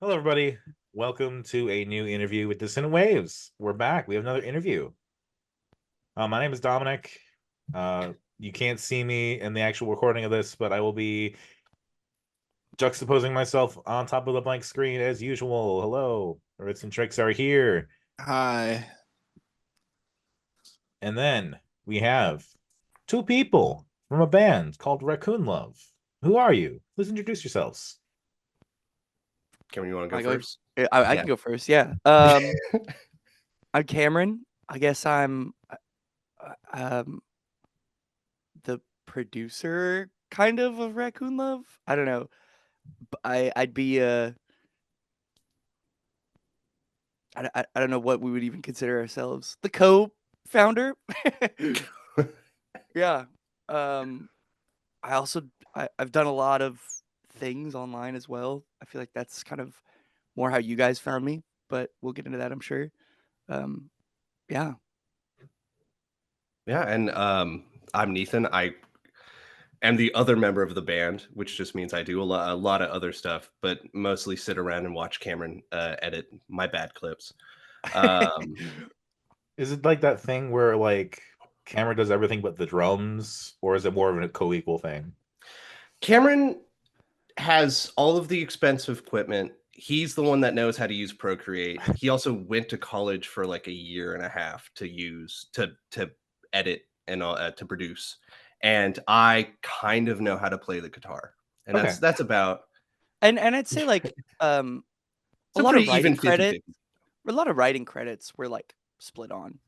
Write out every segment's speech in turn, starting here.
Hello, everybody. Welcome to a new interview with Dissonant Waves. We're back. We have another interview. My name is Dominic. You can't see me in the actual recording of this, but I will be juxtaposing myself on top of the blank screen as usual. Hello. Ritz and Tricks are here. Hi. And then we have two people from a band called Raccoon Love. Who are you? Please introduce yourselves. Cameron, you want to go first? I can go first. Yeah. I'm Cameron. I guess I'm the producer kind of Raccoon Love. I don't know. I'd be I don't know what we would even consider ourselves. The co-founder. Yeah. I've done a lot of things online as well. I feel like that's kind of more how you guys found me, but we'll get into that, I'm sure. Yeah. Yeah, and I'm Nethan. I am the other member of the band, which just means I do a lot of other stuff, but mostly sit around and watch Cameron edit my bad clips. Is it like that thing where like Cameron does everything but the drums, or is it more of a co-equal thing? Cameron has all of the expensive equipment. He's the one that knows how to use Procreate. He also went to college for like a year and a half to use to edit and to produce. And I kind of know how to play the guitar, and Okay. that's about. And I'd say like a It's lot a of pretty writing even 50-50. credit. A lot of writing credits were like split on.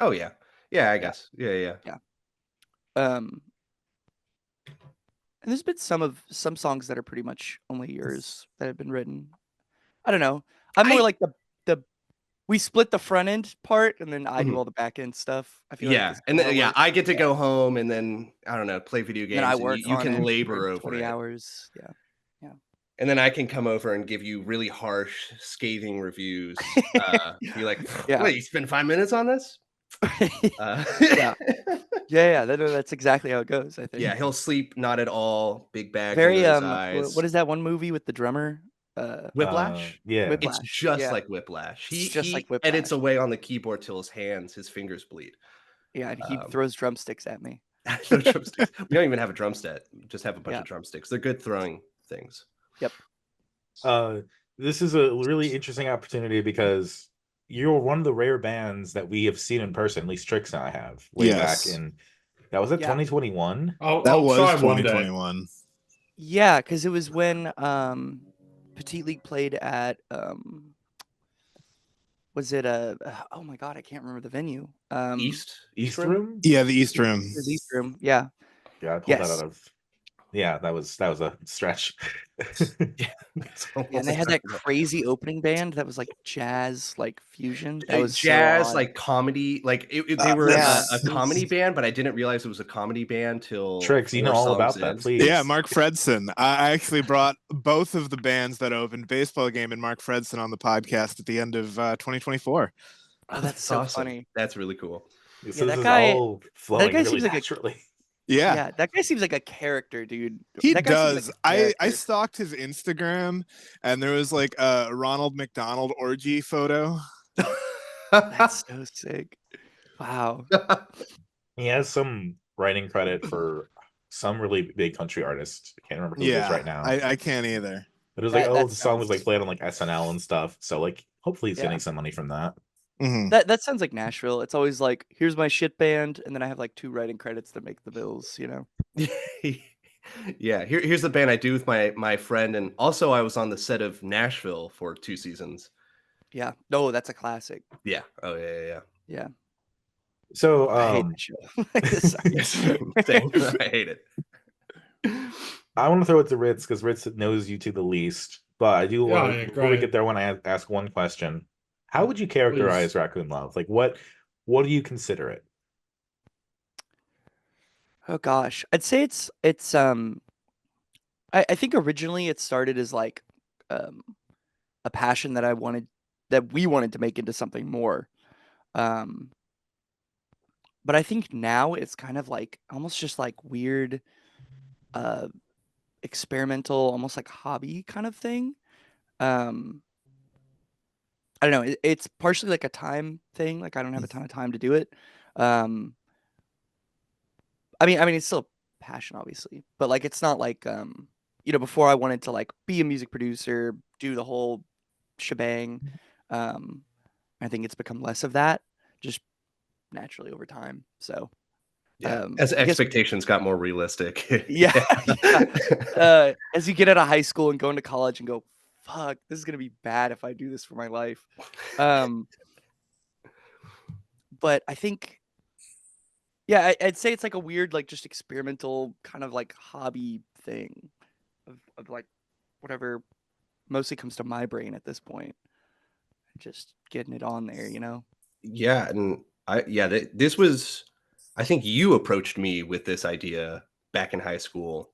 Oh yeah, I guess yeah. And there's been some songs that are pretty much only yours that have been written. I don't know. I'm more like the we split the front end part, and then I do all the back end stuff. I feel like Yeah, it's and more then, work. I get to go home and then I don't know, play video Then I games, and work you on can it labor for over 20 it. hours. Yeah. And then I can come over and give you really harsh, scathing reviews. Be like, Yeah. "What? You spend 5 minutes on this?" Yeah. Yeah. That's exactly how it goes, I think. Yeah, he'll sleep not at all. Big bags Very under his eyes. what is that one movie with the drummer? Whiplash. Yeah. Whiplash. It's just Yeah. like Whiplash. It's just like He edits Whiplash. away on the keyboard till his fingers bleed. Yeah, and he throws drumsticks at me. No drumsticks. We don't even have a drum set. We just have a bunch Yeah. of drumsticks. They're good throwing things. Yep. This is a really interesting opportunity because you're one of the rare bands that we have seen in person, at least Trix and I have, way back Yes. in, that was it, Yeah. 2021? That was try one day. 2021. Yeah, because it was when Petite League played at was it oh my god, I can't remember the venue. East Room? Yeah, the East Room. It was East Room. Yeah. Yeah, I pulled that Yes. out of. Yeah, that was a stretch. Yeah, Yeah, and they had that crazy opening band that was like jazz, like fusion. That was jazz, so odd. like comedy. Like they were Yeah. a comedy band, but I didn't realize it was a comedy band till Trix, you know 4 all about songs that, in. please. Yeah, Mark Fredson. I actually brought both of the bands that opened Baseball Game and Mark Fredson on the podcast at the end of 2024. Oh, that's so awesome. funny. That's really cool. So Yeah, this that is guy- all flowing guy really seems like a- naturally. Yeah, that guy seems like a character, dude. he That guy seems does. like a I character. stalked his Instagram, and there was like a Ronald McDonald orgy photo. That's so sick. Wow. He has some writing credit for some really big country artist. I can't remember who it is right now. I can't either. But it was That- like, that the song was like sounds- played on like SNL and stuff. So like, hopefully he's Yeah. getting some money from that. Mhm. That sounds like Nashville. It's always like, here's my shit band, and then I have like 2 writing credits that make the bills, you know? Yeah, here's the band I do with my friend, and also I was on the set of Nashville for 2 seasons. Yeah. No, that's a classic. Yeah. Oh yeah. Yeah. So I hate that show. Same. I hate it. I want to throw it to Ritz because Ritz knows you to the least. But I do want yeah, before we get there, when I ask one question, how would you characterize Raccoon Love? Like what do you consider it? Oh gosh. I'd say it's I think originally it started as like a passion that we wanted to make into something more. But I think now it's kind of like almost just like weird experimental, almost like hobby kind of thing. Um, I don't know. It's partially like a time thing. Like I don't have a ton of time to do it. Um, I mean, it's still a passion, obviously, but like it's not like before I wanted to like be a music producer, do the whole shebang. Um, I think it's become less of that, just naturally over time. So, Yeah, as I guess expectations got more realistic. yeah, as you get out of high school and go into college and go, fuck, this is gonna be bad if I do this for my life. Um, but I think, yeah, I'd say it's like a weird, like just experimental kind of like hobby thing of like whatever mostly comes to my brain at this point. Just getting it on there, Yeah, and this was, I think you approached me with this idea back in high school.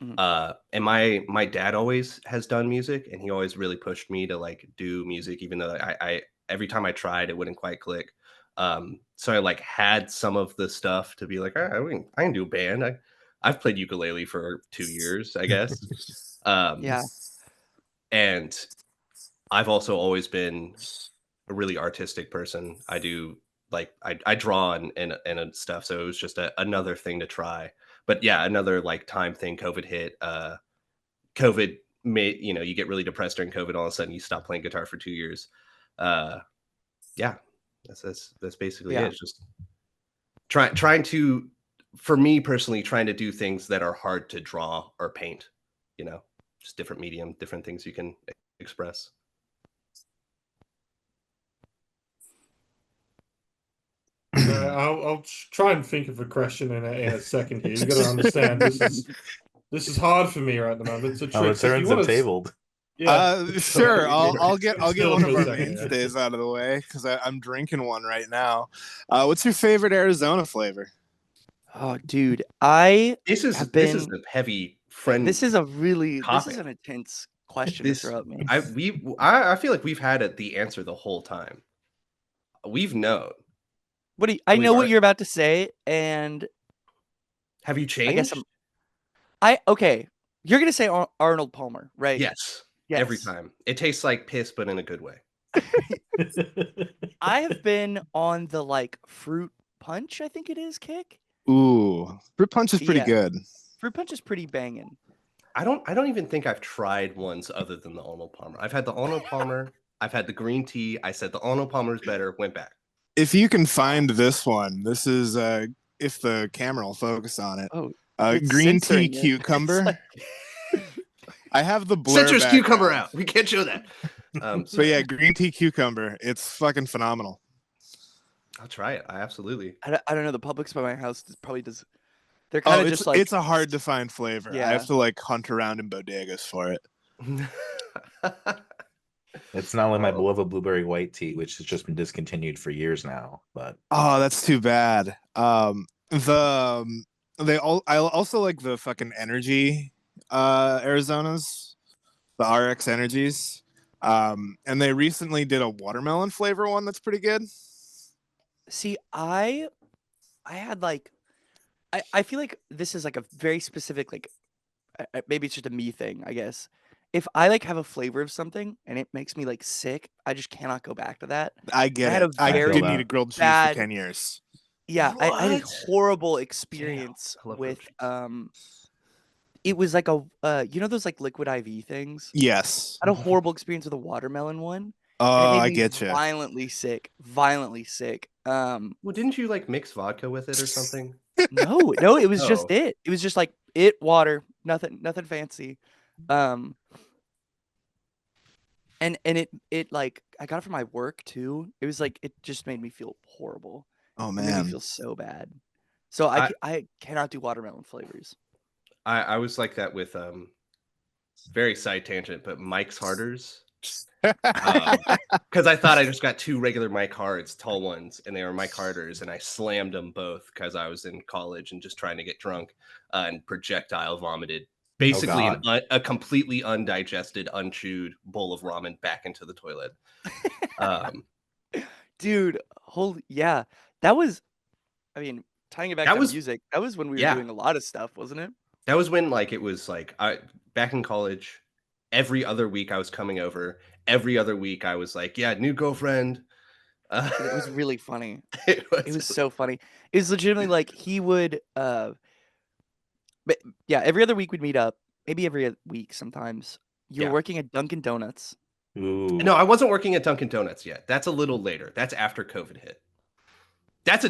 Mhm. And my dad always has done music, and he always really pushed me to like do music, even though I every time I tried, it wouldn't quite click. So I like had some of the stuff to be like, I can do a band. I've played ukulele for 2 years, I guess. Yeah. And I've also always been a really artistic person. I do like I draw and stuff. So it was just another thing to try. But yeah, another like time thing. COVID hit. COVID made you get really depressed during COVID. All of a sudden, you stop playing guitar for 2 years. Yeah, that's basically Yeah. it. It's just trying to, for me personally, trying to do things that are hard to draw or paint. Just different medium, different things you can express. I'll try and think of a question in a second here. You got to understand this is hard for me right at the moment. So Oh, Trix, the if you turns want have to, tabled. yeah, Sure. sorry. I'll get Still one of for a our second, yeah. mainstays out of the way because I'm drinking one right now. What's your favorite Arizona flavor? Oh, dude, I This is have this is been. a heavy friend. This is topic. an intense question This to throw at me. I feel like we've had the answer the whole time. We've known. I Wait, know what you're about to say, and Have you changed? I guess okay. You're gonna say Arnold Palmer, right? Yes. Yes. Every time. It tastes like piss, but in a good way. I have been on the like fruit punch, I think it is, kick. Ooh, fruit punch is pretty Yeah. good. Fruit punch is pretty banging. I don't even think I've tried ones other than the Arnold Palmer. I've had the Arnold Palmer. I've had the green tea. I said the Arnold Palmer is better. Went back. If you can find this one, this is if the camera will focus on it. Oh, green tea censoring it. cucumber. It's I have the blur Citrus cucumber background. out. We can't show that. But yeah, green tea cucumber. It's fucking phenomenal. I'll try it. I absolutely. I don't know. The Publix by my house probably does. They're kind of just like it's a hard to find flavor. Yeah. I have to like hunt around in bodegas for it. It's not like my Oh. beloved blueberry white tea, which has just been discontinued for years now. But Oh, that's too bad. I also like the fucking energy Arizonas, the RX energies. And they recently did a watermelon flavor one that's pretty good. See, I had like I feel like this is like a very specific like maybe it's just a me thing, I guess. If I like have a flavor of something and it makes me like sick, I just cannot go back to that. I get had it. a I very didn't eat a grilled cheese bad- for 10 years. Yeah, I had a What? horrible experience I love with grilled it was like a those like liquid IV things? Yes. I had a horrible experience with a watermelon one. Oh, And it made I me get you. violently sick. Violently sick. Well, didn't you like mix vodka with it or something? No, it was just Oh. it. It was just like water, nothing fancy. And it like I got it from my work too. It was like it just made me feel horrible. Oh It made me man. feel so bad. So I cannot do watermelon flavors. I was like that with very side tangent, but Mike's Harders. Because I thought I just got 2 regular Mike Hards, tall ones, and they were Mike Harders, and I slammed them both because I was in college and just trying to get drunk, and projectile vomited basically a completely undigested, unchewed bowl of ramen back into the toilet. Dude, holy yeah. That was I mean, tying it back to music, that was when we were doing a lot of stuff, wasn't it? That was when like it was like back in college, every other week I was coming over. Every other week I was like, yeah, new girlfriend. It was really funny. It It was so funny. It was legitimately like he would but yeah, every other week we'd meet up, maybe every week sometimes. You were Yeah. working at Dunkin' Donuts. Ooh. No, I wasn't working at Dunkin' Donuts yet. That's a little later. That's after COVID hit. That's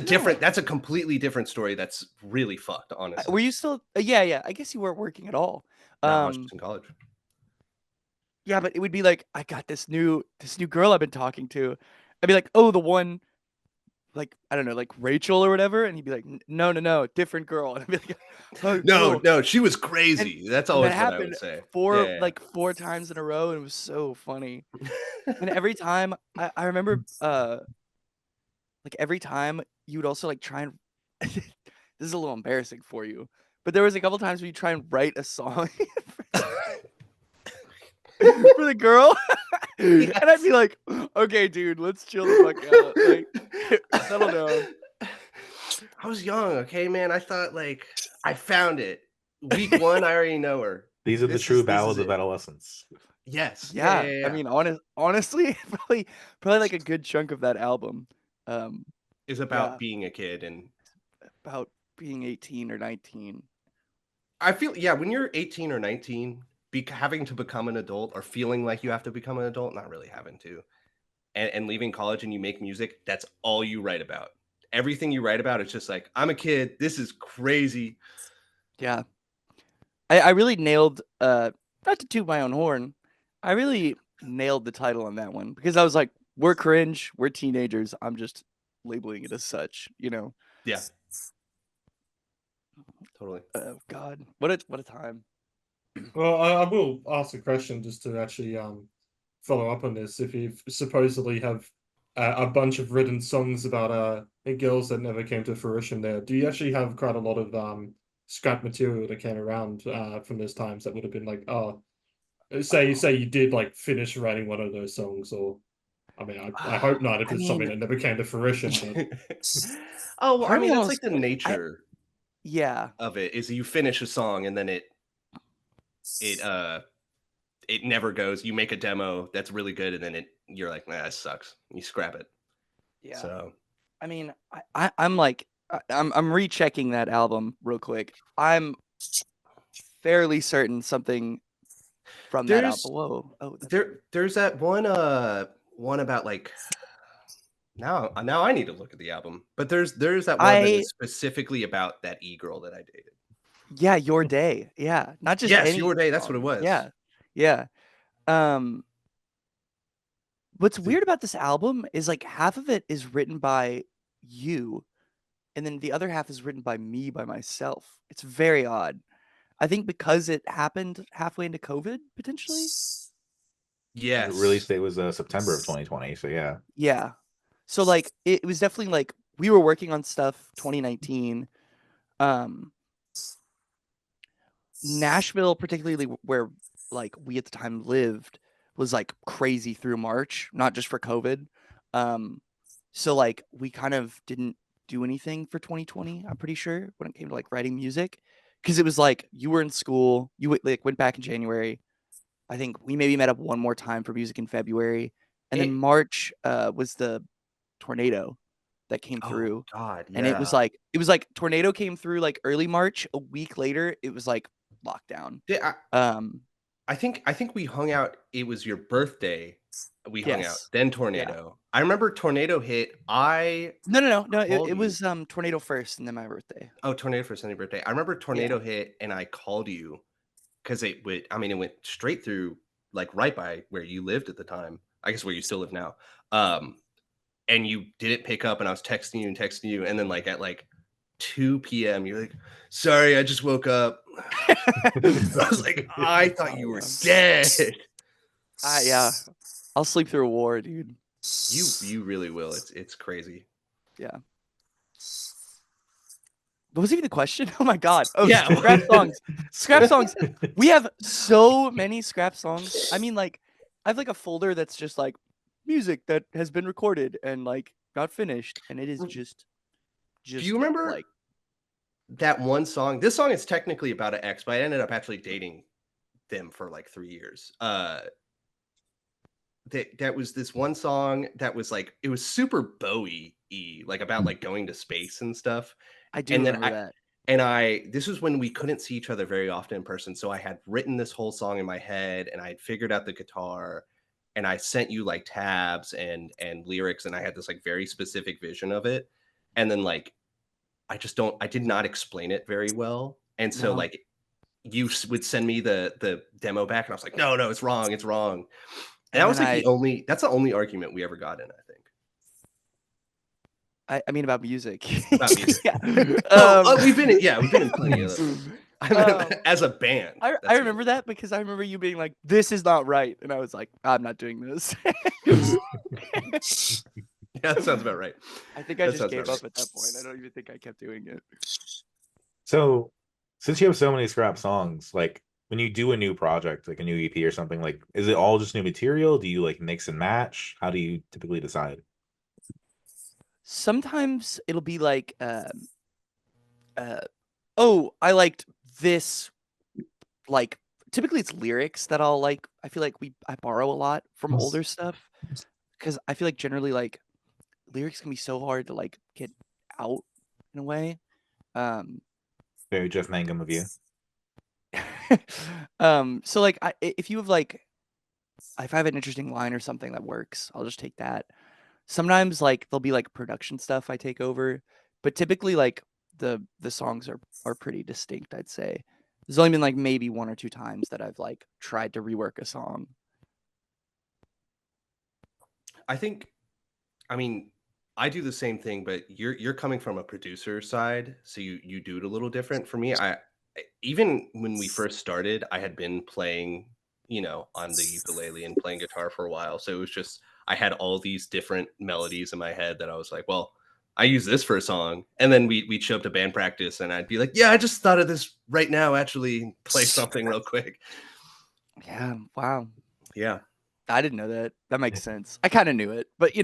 a completely different story. That's really fucked, honestly. Were you still yeah, I guess you weren't working at all. No, I was just in college. Yeah, but it would be like, I got this new girl I've been talking to. I'd be like, oh, the one, like, I don't know, like Rachel or whatever, and he'd be like, no, different girl. And I'd be like, oh, cool. No, she was crazy. That's And always that what I would happened say. four times in a row, and it was so funny. And every time I remember like every time you would also like try and this is a little embarrassing for you, but there was a couple times where you try and write a song for the girl. And I'd be like, okay, dude, let's chill the fuck out. Like, settle down. I was young, okay, man. I thought like I found it. Week 1, I already know her. These are the This true is ballads of it. adolescence. Yes. Yeah. I mean, honestly, probably like a good chunk of that album is about yeah. being a kid and about being 18 or 19. I feel when you're 18 or 19, having to become an adult or feeling like you have to become an adult, not really having to, and leaving college and you make music, that's all you write about. Everything you write about is just like, I'm a kid, this is crazy. Yeah. I really nailed not to toot my own horn, I really nailed the title on that one because I was like, we're cringe, we're teenagers, I'm just labeling it as such, you know. Yeah. Totally. Oh God, what a time. Well, I will ask a question just to actually follow up on this. If you supposedly have a bunch of written songs about girls that never came to fruition, there, do you actually have quite a lot of scrap material that came around from those times that would have been like, oh, say you did like finish writing one of those songs, or I mean, I hope not if it's something that never came to fruition. But oh, well, I mean, that's almost, like the nature yeah of it is you finish a song and then it never goes. You make a demo that's really good and then you're like, nah, that sucks. You scrap it. Yeah. So I mean, I'm like I'm rechecking that album real quick. I'm fairly certain something from that album. Whoa. Oh, there's that one about like now I need to look at the album. But there's that one that is specifically about that e-girl that I dated. Yeah, Your Day. Yeah. Not just Yes, any Your Day, that's song. what it was. Yeah. Yeah. What's weird about this album is like half of it is written by you, and then the other half is written by me by myself. It's very odd. I think because it happened halfway into COVID, potentially. Yes. The release date was September of 2020. So yeah. Yeah. So like it was definitely like we were working on stuff 2019. Nashville, particularly where like we at the time lived, was like crazy through March, not just for COVID. So like we kind of didn't do anything for 2020, I'm pretty sure, when it came to like writing music. Because it was like you were in school, you like went back in January. I think we maybe met up one more time for music in February. And then March was the tornado that came through. Oh God, yeah. And it was like tornado came through like early March. A week later, it was like lockdown. Yeah, I think we hung out. It was your birthday. We hung out. Then tornado. Yeah. I remember tornado hit. No. It was tornado first and then my birthday. Oh, tornado first and your birthday. I remember tornado hit and I called you because it went straight through like right by where you lived at the time. I guess where you still live now. And you didn't pick up and I was texting you and then like at like 2 p.m. you're like, sorry, I just woke up. I was like, I thought you were dead. Yeah. I'll sleep through a war, dude. You really will. It's crazy. Yeah. What was even the question? Oh my God. Oh, yeah. Scrap songs. Scrap songs. We have so many scrap songs. I mean, like, I have like a folder that's just like music that has been recorded and like not finished. And it is just do you remember like that one song? This song is technically about an ex, but I ended up actually dating them for like 3 years. That was this one song that was like, it was super Bowie-y, like about like going to space and stuff. I do And then remember this was when we couldn't see each other very often in person. So I had written this whole song in my head and I had figured out the guitar and I sent you like tabs and lyrics. And I had this like very specific vision of it. And then like, I did not explain it very well. And so No. like you would send me the demo back and I was like, no, it's wrong. It's wrong. And that was like that's the only argument we ever got in, I think. I mean about music. About music. Yeah. We've been in plenty of those. As a band. I remember that because I remember you being like, "This is not right," and I was like, "I'm not doing this." Yeah, that sounds about right. I think I just gave up at that point. I don't even think I kept doing it. So, since you have so many scrap songs, like when you do a new project, like a new EP or something, like is it all just new material? Do you like mix and match? How do you typically decide? Sometimes it'll be like, oh, I liked this. Like, typically it's lyrics that I'll like. I feel like I borrow a lot from older stuff because I feel like generally like lyrics can be so hard to like get out in a way. Very Jeff Mangum of you. So like if you have like, if I have an interesting line or something that works, I'll just take that. Sometimes like there'll be like production stuff I take over, but typically like the songs are pretty distinct, I'd say. There's only been like maybe 1 or 2 times that I've like tried to rework a song. I mean, I do the same thing, but you're coming from a producer side, so you do it a little different. For me, even when we first started, I had been playing, on the ukulele and playing guitar for a while. So it was just, I had all these different melodies in my head that I was like, well, I use this for a song. And then we'd show up to band practice and I'd be like, yeah, I just thought of this right now, actually play something real quick. Yeah. Wow. Yeah. I didn't know that. That makes sense. I kind of knew it, but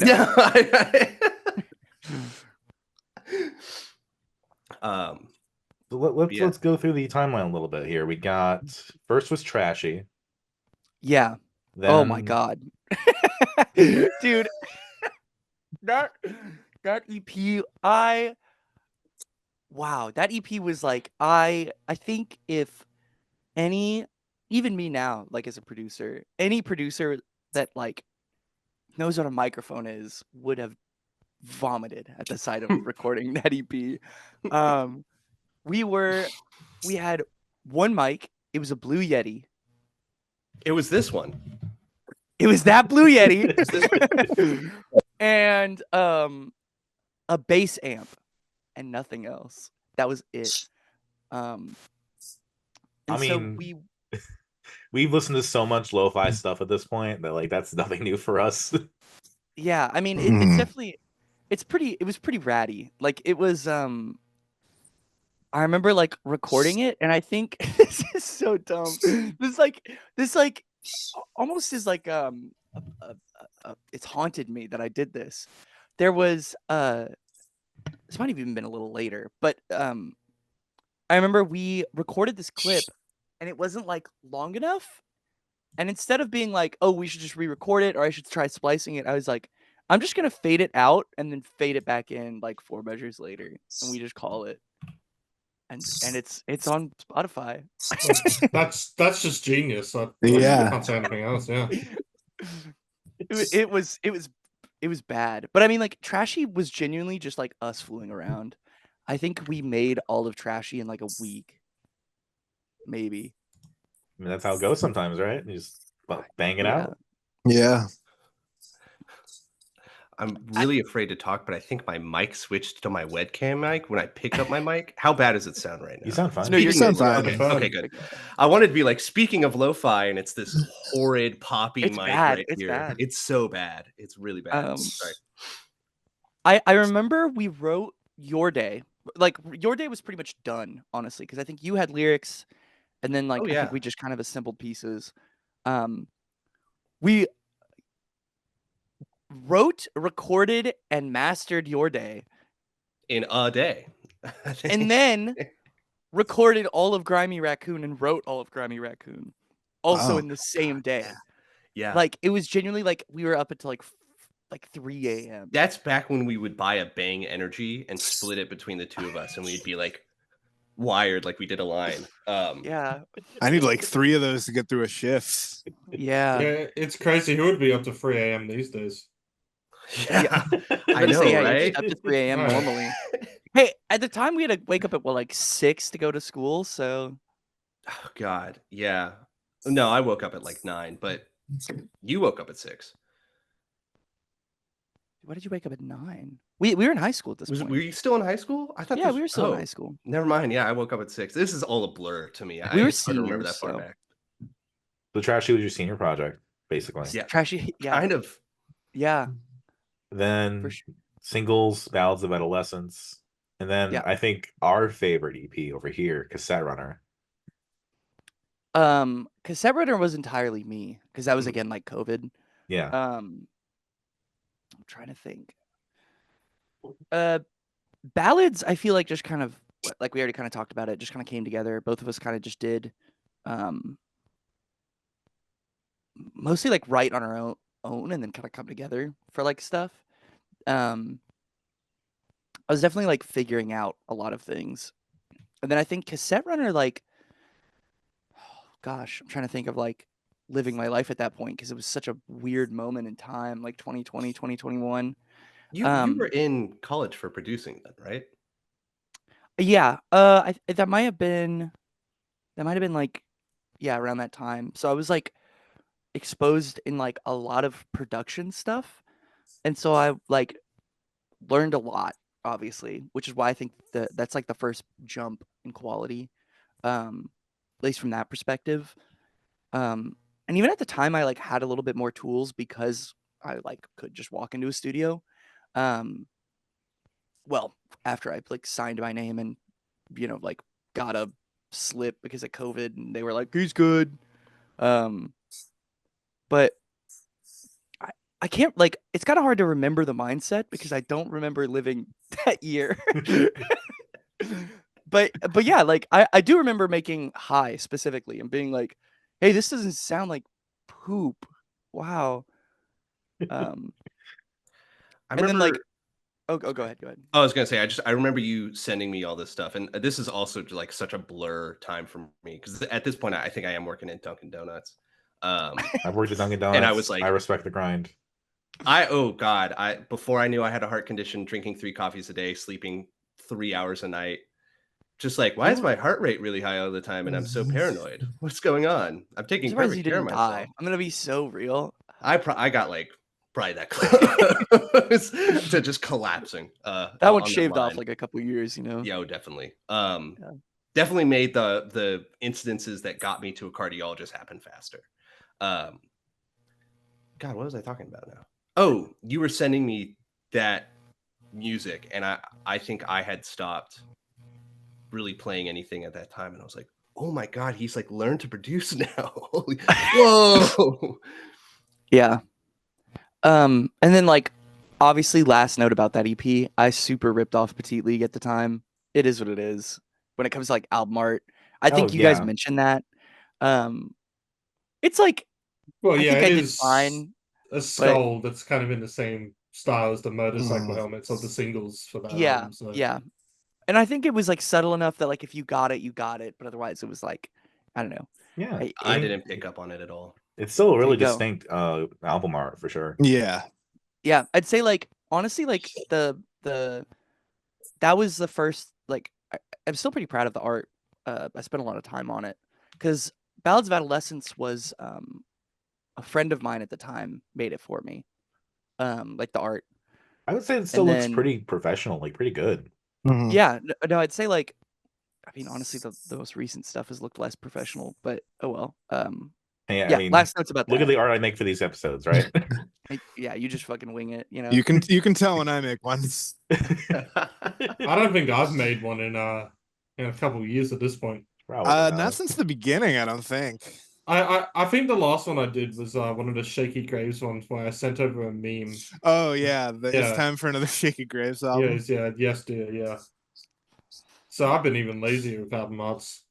Let's go through the timeline a little bit here. We got first was Trashy. Yeah. Oh my God. Dude. that EP, wow, that EP was like, I think if even me now, like as a producer, any producer that like knows what a microphone is would have vomited at the sight of recording that EP. We had one mic. It was a Blue Yeti. It was this one. It was that Blue Yeti. And a bass amp and nothing else. That was it. We've listened to so much lo-fi stuff at this point that like that's nothing new for us. Yeah, I mean it's definitely it was pretty ratty. Like it was I remember like recording it and I think this is so dumb. This almost is like it's haunted me that I did this. There was this might have even been a little later, but I remember we recorded this clip and it wasn't like long enough. And instead of being like, oh, we should just re-record it or I should try splicing it, I was like, I'm just gonna fade it out and then fade it back in like 4 measures later, and we just call it. And it's on Spotify. That's just genius. I can't say anything else. Yeah. It was bad, but I mean, like Trashy was genuinely just like us fooling around. I think we made all of Trashy in like a week, maybe. I mean, that's how it goes sometimes, right? You just bang it out. Yeah. I'm really afraid to talk, but I think my mic switched to my webcam mic when I picked up my mic. How bad does it sound right now? You sound fine. No, you sound fine. Okay, good. I wanted to be like, speaking of lo-fi, and it's this horrid poppy mic right here. Bad. It's so bad. It's really bad. Sorry. I remember we wrote Your Day. Like Your Day was pretty much done, honestly, because I think you had lyrics, and then like I think we just kind of assembled pieces. We wrote, recorded, and mastered Your Day in a day. And then recorded all of Grimy Raccoon and wrote all of Grimy Raccoon. also Oh, in the same day. yeah. Yeah. Like it was genuinely like we were up until like 3 a.m. That's back when we would buy a Bang Energy and split it between the two of us, and we'd be like wired like we did a line. Yeah. I need like 3 of those to get through a shift. Yeah. Yeah, it's crazy. Who would be up to 3 a.m. these days? Yeah, I Gonna know, say, yeah, you're right? up to 3 a.m. Right. normally. Hey, at the time we had to wake up at like 6 to go to school, so Oh, God, yeah. No, I woke up at like 9, but you woke up at 6. why did you wake up at 9? We were in high school at this point. Were you still in high school? I thought. Yeah, this- we were still in oh, high school. Never mind. Yeah, I woke up at 6. This is all a blur to me. We were It's hard to remember that seniors, far so- back. The Trashy was your senior project, basically. Yeah, Trashy, yeah, kind of. yeah. Then For sure. singles, Ballads of Adolescence, and then Yeah. I think our favorite EP over here, Cassette Runner. Cassette Runner was entirely me because that was Mhm. again like COVID. Yeah. I'm trying to think. Ballads, I feel like just kind of like we already kind of talked about it, just kind of came together. Both of us kind of just did mostly like write on our own and then kind of come together for like stuff. I was definitely like figuring out a lot of things. And then I think Cassette Runner, like, gosh, I'm trying to think of like living my life at that point because it was such a weird moment in time, like 2020, 2021. You were in college for producing then, right? Yeah, that might have been like, yeah, around that time. So I was like exposed in like a lot of production stuff, and so I like learned a lot, obviously, which is why I think that's like the first jump in quality, at least from that perspective. And even at the time, I like had a little bit more tools because I like could just walk into a studio. Well, after I like signed my name and like got a slip because of COVID, and they were like, he's good. But I can't like it's kind of hard to remember the mindset because I don't remember living that year. but yeah, like I do remember making High specifically and being like, hey, this doesn't sound like poop. Wow. I And then, remember. like, oh, go ahead. I was gonna say, I remember you sending me all this stuff, and this is also like such a blur time for me because at this point, I think I am working in Dunkin' Donuts. I've worked at Dunkin' Donuts. And I was like, I respect the grind. Before I knew I had a heart condition, drinking 3 coffees a day, sleeping 3 hours a night, just like, why is my heart rate really high all the time, and I'm so paranoid? What's going on? I'm I'm taking surprised perfect you care of didn't myself. die. I'm gonna be so real. I got like probably that close to just collapsing. That one on shaved off line. like a couple years, Yeah, oh, definitely. Definitely made the incidences that got me to a cardiologist happen faster. God, what was I talking about now? Oh, you were sending me that music, and I think I had stopped really playing anything at that time, and I was like, oh my God, he's like learned to produce now. Whoa. Yeah. And then like obviously last note about that EP, I super ripped off Petite League at the time. It is what it is when it comes to like album art. I think Oh, you guys yeah. mentioned that. It's like Well, I yeah, think it I did is fine. a skull that's kind of in the same style as the motorcycle Mm. helmets of the singles for that Yeah, album. So. yeah. And I think it was like subtle enough that like if you got it, you got it. But otherwise it was like, I don't know. Yeah. I didn't pick up on it at all. It's still a There you really go. distinct album art for sure. Yeah. Yeah, I'd say like honestly, like the that was the first like I'm still pretty proud of the art. I spent a lot of time on it because Ballads of Adolescence was a friend of mine at the time made it for me, like the art. I would say it still And looks then- pretty professional, like pretty good. Mhm. Yeah, no, I'd say like, I mean, honestly, the most recent stuff has looked less professional, but oh well. Yeah, Yeah, I mean, last notes about look that. at the art I make for these episodes, right? Yeah, you just fucking wing it, you know. You can tell when I make ones. I don't think I've made one in a couple of years at this point. Probably not. Not since the beginning, I don't think. I think the last one I did was one of the Shaky Graves ones where I sent over a meme. Oh yeah, it's Yeah. time for another Shaky Graves album. Yes, dear, yeah. So I've been even lazier with album arts.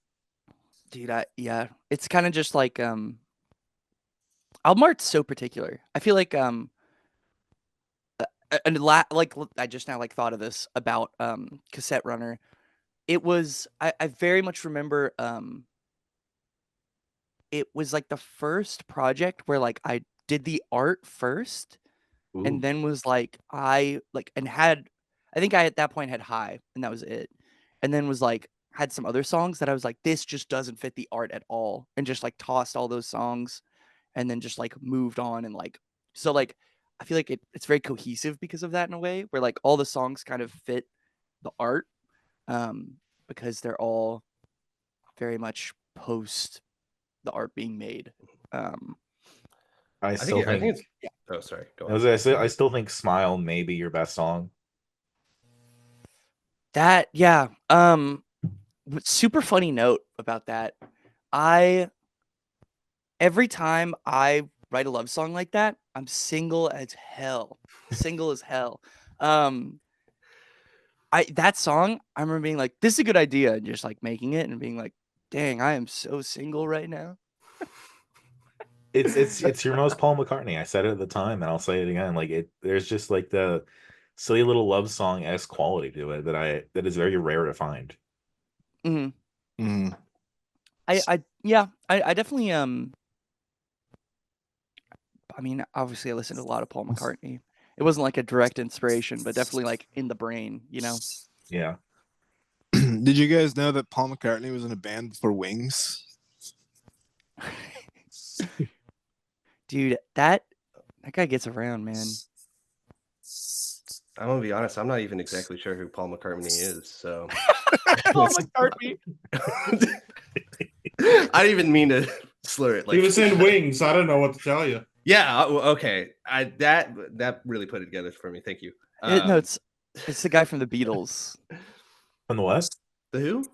Dude, yeah, it's kind of just like album art's so particular. I feel like I just now like thought of this about Cassette Runner. It was I very much remember it was like the first project where like I did the art first Ooh. and then was like I think I at that point had High and that was it. And then was like had some other songs that I was like, this just doesn't fit the art at all, and just like tossed all those songs and then just like moved on. And like so like I feel like it's very cohesive because of that in a way, where like all the songs kind of fit the art, because they're all very much post the art being made. I I still think think. it's. Oh, sorry. Go I on. was gonna say, I still think "Smile" may be your best song. That super funny note about that. Every time I write a love song like that, I'm single as hell. Single as hell. That song, I remember being like, this is a good idea, and just like making it and being like, dang, I am so single right now. It's your most Paul McCartney. I said it at the time, and I'll say it again. Like there's just like the silly little love song s quality to it that is very rare to find. Mm-hmm. Mm. I definitely I mean, obviously I listened to a lot of Paul McCartney. It wasn't like a direct inspiration, but definitely like in the brain, you know. Yeah. Did you guys know that Paul McCartney was in a band before Wings? Dude, that guy gets around, man. I'm gonna be honest. I'm not even exactly sure who Paul McCartney is. So Paul McCartney. I didn't even mean to slur it. He was in Wings. I don't know what to tell you. Yeah. Okay. That really put it together for me. Thank you. No, it's the guy from the Beatles. From the West? The Who?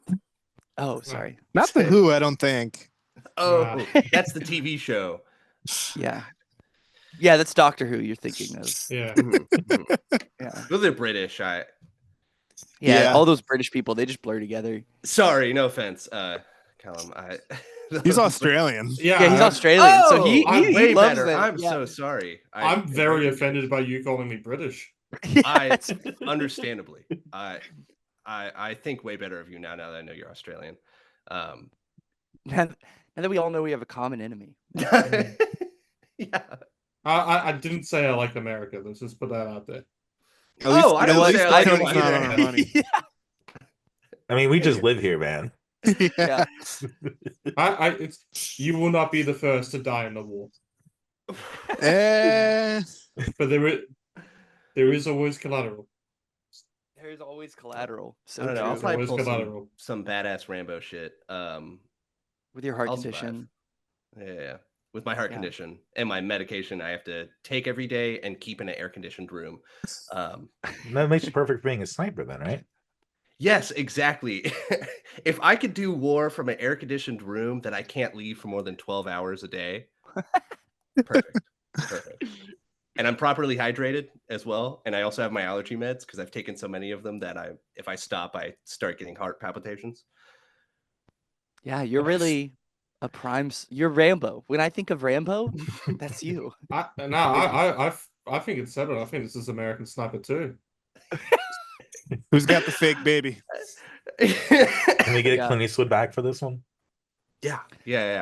Oh, sorry. Not the Who, I don't think. Oh, that's the TV show. Yeah. Yeah, that's Doctor Who you're thinking of. Yeah. Yeah. Well, they're British. Yeah, Yeah. all those British people, they just blur together. Sorry, no offense, Callum. He's Australian. Yeah, he's Australian, so he I'm way loves better. it. I'm Yeah. so sorry. I'm very offended by you calling me British. I understandably. I think way better of you now that I know you're Australian. Now that we all know we have a common enemy. Yeah. I didn't say I like America. Let's just put that out there. I don't say I like Tony's it not either. on our money. I mean, we just live here, man. Yeah. You will not be the first to die in the war, Eh, but there is always collateral. There's always collateral. So I don't know. I'll true. probably Always pull collateral. some badass Rambo shit. With your heart I'll survive. condition. Yeah. With my heart Yeah. condition and my medication I have to take every day and keep in an air-conditioned room. That makes you perfect for being a sniper, then, right? Yes, exactly. If I could do war from an air-conditioned room that I can't leave for more than 12 hours a day, perfect. Perfect. And I'm properly hydrated as well. And I also have my allergy meds because I've taken so many of them that if I stop, I start getting heart palpitations. Yeah, you're really a prime. You're Rambo. When I think of Rambo, that's you. I think it's settled. I think this is American Sniper too. who's got the fake baby? Can we get Yeah. Clint Eastwood back for this one? Yeah.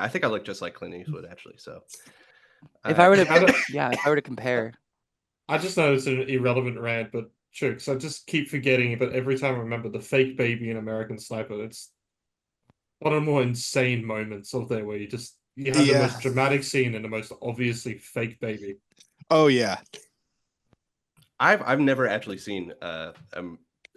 I think I look just like Clint Eastwood actually. So If I were I to, don't- if I were to compare, I just know it's an irrelevant rant, but true. Because I just keep forgetting it. But every time I remember the fake baby in American Sniper, it's one of the more insane moments of there where you have the Yeah. most dramatic scene and the most obviously fake baby. Oh yeah. I've never actually seen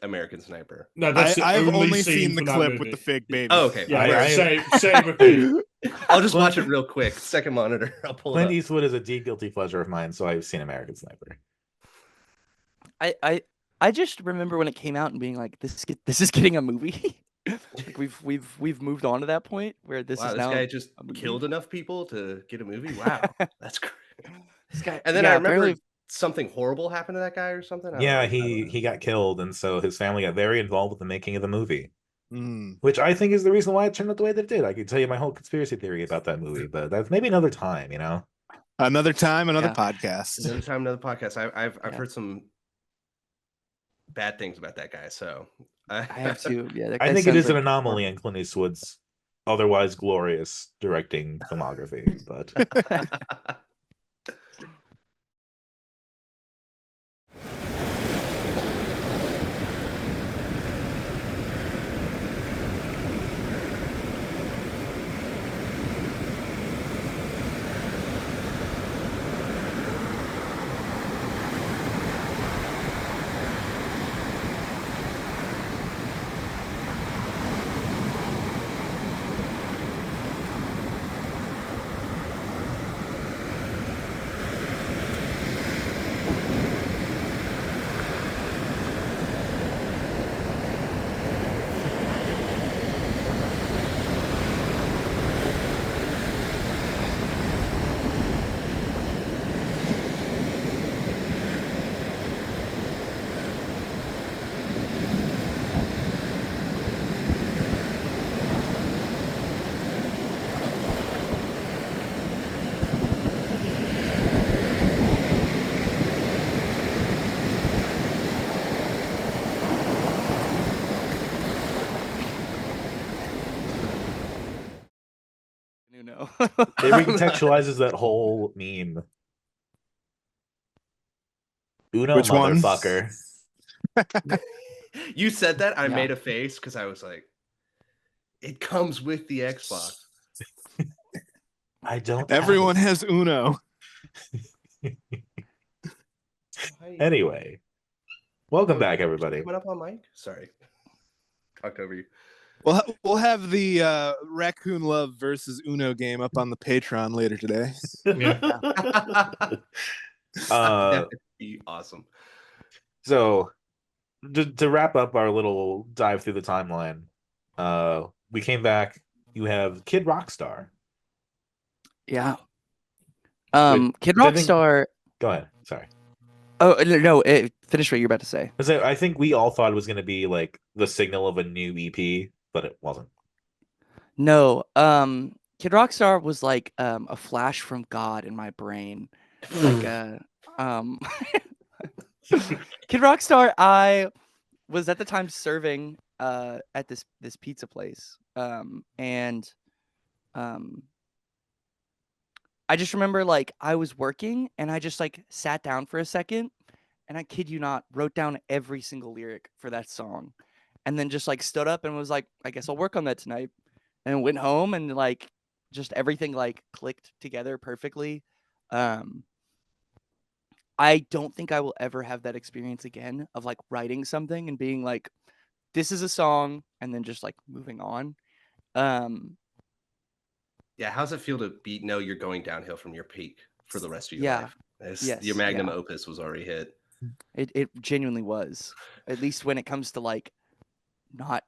American Sniper. No, that's the I've only only scene seen the from that clip movie. with the fake baby. Oh, okay. Yeah, I- same with me. I'll just watch it real quick. Second monitor. I'll pull it Clint up. Eastwood is a deep guilty pleasure of mine, so I've seen American Sniper. I just remember when it came out and being like, this is getting a movie. Like we've moved on to that point where this Wow, is this now guy just a movie. killed enough people to get a movie. Wow, that's great. This guy, And then yeah, I remember apparently- something horrible happened to that guy or something. I Yeah, don't know. he got killed, and so his family got very involved with the making of the movie, Mm. which I think is the reason why it turned out the way that it did. I could tell you my whole conspiracy theory about that movie, but that's maybe another time, you know? Another time, another Yeah. podcast. Another time, another podcast. I've Yeah. heard some bad things about that guy, so I have to. Yeah, that I guy think it sounds is an like anomaly in Clint Eastwood's otherwise glorious directing filmography, but Uno. it recontextualizes that whole meme. Uno, Which one? motherfucker. You said that, I Yeah. made a face because I was like, it comes with the Xbox. I don't. have Everyone it. has Uno. Anyway, welcome back, everybody. Coming up on mic? Sorry. Talked over you. We'll have the Raccoon Love versus Uno game up on the Patreon later today. Yeah. That'd be awesome. So to wrap up our little dive through the timeline, we came back. You have Kid Rockstar. Yeah. Kid I think- Rockstar. Go ahead. Sorry. Oh no! Finish what you're about to say. I think we all thought it was going to be like the signal of a new EP, but it wasn't. No. Kid Rockstar was like a flash from God in my brain. Like Kid Rockstar. I was at the time serving at this pizza place. And I just remember like I was working and I just like sat down for a second and I kid you not, wrote down every single lyric for that song. And then just like stood up and was like, I guess I'll work on that tonight. And went home and like just everything like clicked together perfectly. I don't think I will ever have that experience again of like writing something and being like, this is a song and then just like moving on. Yeah, how's it feel to know you're going downhill from your peak for the rest of your Yeah. life? Yes, Your magnum yeah. opus was already hit. It genuinely was. At least when it comes to like not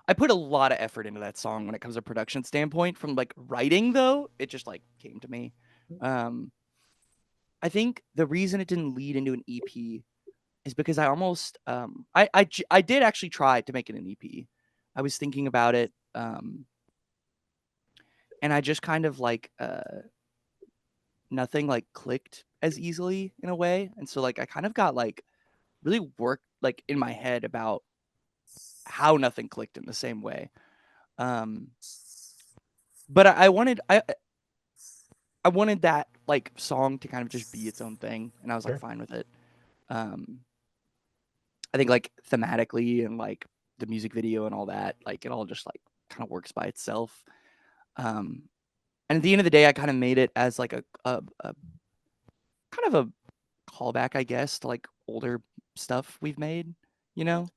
I put a lot of effort into that song when it comes to production standpoint. From like writing though, it just like came to me. I think the reason it didn't lead into an EP is because I almost I did actually try to make it an EP. I was thinking about it and I just kind of like nothing like clicked as easily in a way. And so like I kind of got like really worked like in my head about how nothing clicked in the same way. But I wanted that like song to kind of just be its own thing, and I was like Sure. fine with it. I think like thematically and like the music video and all that, like it all just like kind of works by itself. And at the end of the day, I kind of made it as like a kind of a callback, I guess, to like older stuff we've made, you know?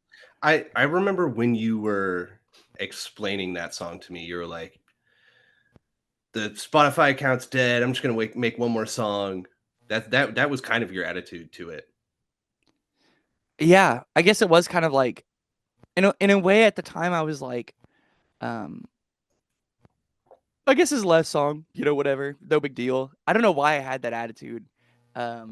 I remember when you were explaining that song to me, you were like, the Spotify account's dead. I'm just gonna make one more song. That was kind of your attitude to it. Yeah, I guess it was kind of like in a way at the time I was like, I guess his last song, you know, whatever, no big deal. I don't know why I had that attitude. But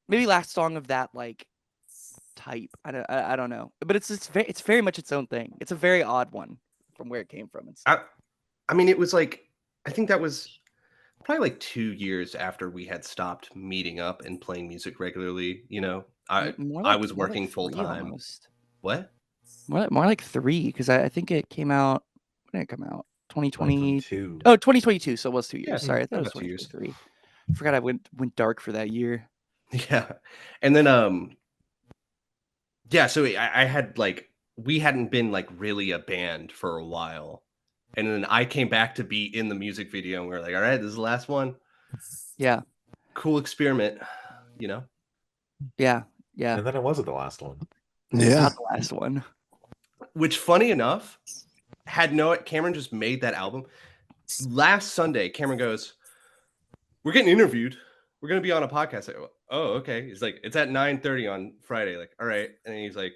maybe last song of that like type. I don't know. But it's very much its own thing. It's a very odd one from where it came from. I mean, it was like I think that was probably like 2 years after we had stopped meeting up and playing music regularly. You know, I was more like working full 3 time. almost. What? More like 3 because I think it came out. When did it come out? 2020. 2022. Oh, 2022. So it was 2 years. Yeah, Sorry, I thought it was about 2 years. 2023. I forgot I went dark for that year. Yeah. And then yeah, so I had like we hadn't been like really a band for a while. And then I came back to be in the music video and we were like, all right, this is the last one. Yeah, Cool experiment, you know? yeah. And then it wasn't the last one. Yeah. Not the last one. Which funny enough, Cameron just made that album. Last Sunday, Cameron goes, we're getting interviewed. We're gonna be on a podcast. I go, oh, okay. He's like, it's at 9:30 on Friday. Like, all right. And he's like,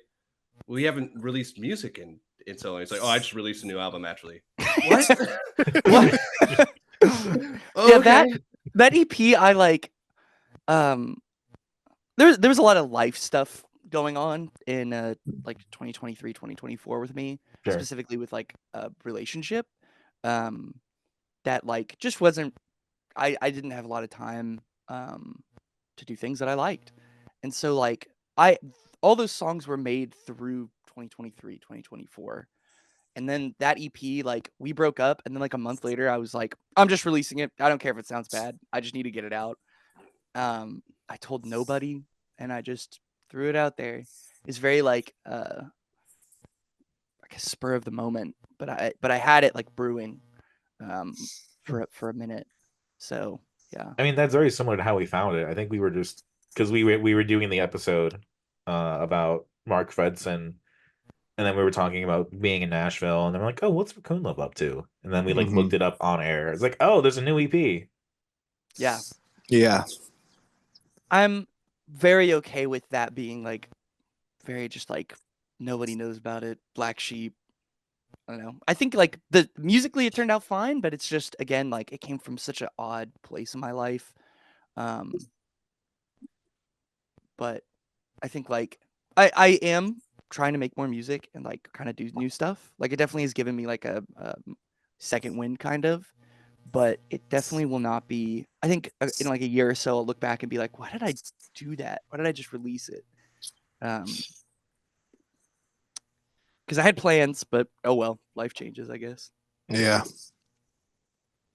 we haven't released music in so long. He's like, oh, I just released a new album actually. What? What? Oh, Yeah, okay. that EP I like. There was a lot of life stuff going on in like 2023, 2024 with me, Sure. specifically with like a relationship. That like just wasn't. I didn't have a lot of time to do things that I liked, and so like all those songs were made through 2023, 2024. And then that EP, like we broke up, and then like a month later, I was like, I'm just releasing it. I don't care if it sounds bad. I just need to get it out. I told nobody, and I just threw it out there. It's very like a spur of the moment, but I had it like brewing for a minute. So yeah. I mean, that's very similar to how we found it. I think we were just because we were doing the episode about Mark Fredson, and then we were talking about being in Nashville, and then we're like, oh, what's Raccoon Love up to? And then we like looked it up on air. It's like, oh, there's a new EP. Yeah. Yeah. I'm very okay with that being like very just like nobody knows about it, black sheep. I don't know. I think like the musically it turned out fine, but it's just again like it came from such an odd place in my life. But I think like I am trying to make more music and like kind of do new stuff. Like it definitely has given me like a second wind kind of, but it definitely will not be. I think in like a year or so I'll look back and be like, why did I do that? Why did I just release it? Because I had plans, but oh well, life changes, I guess. Yeah.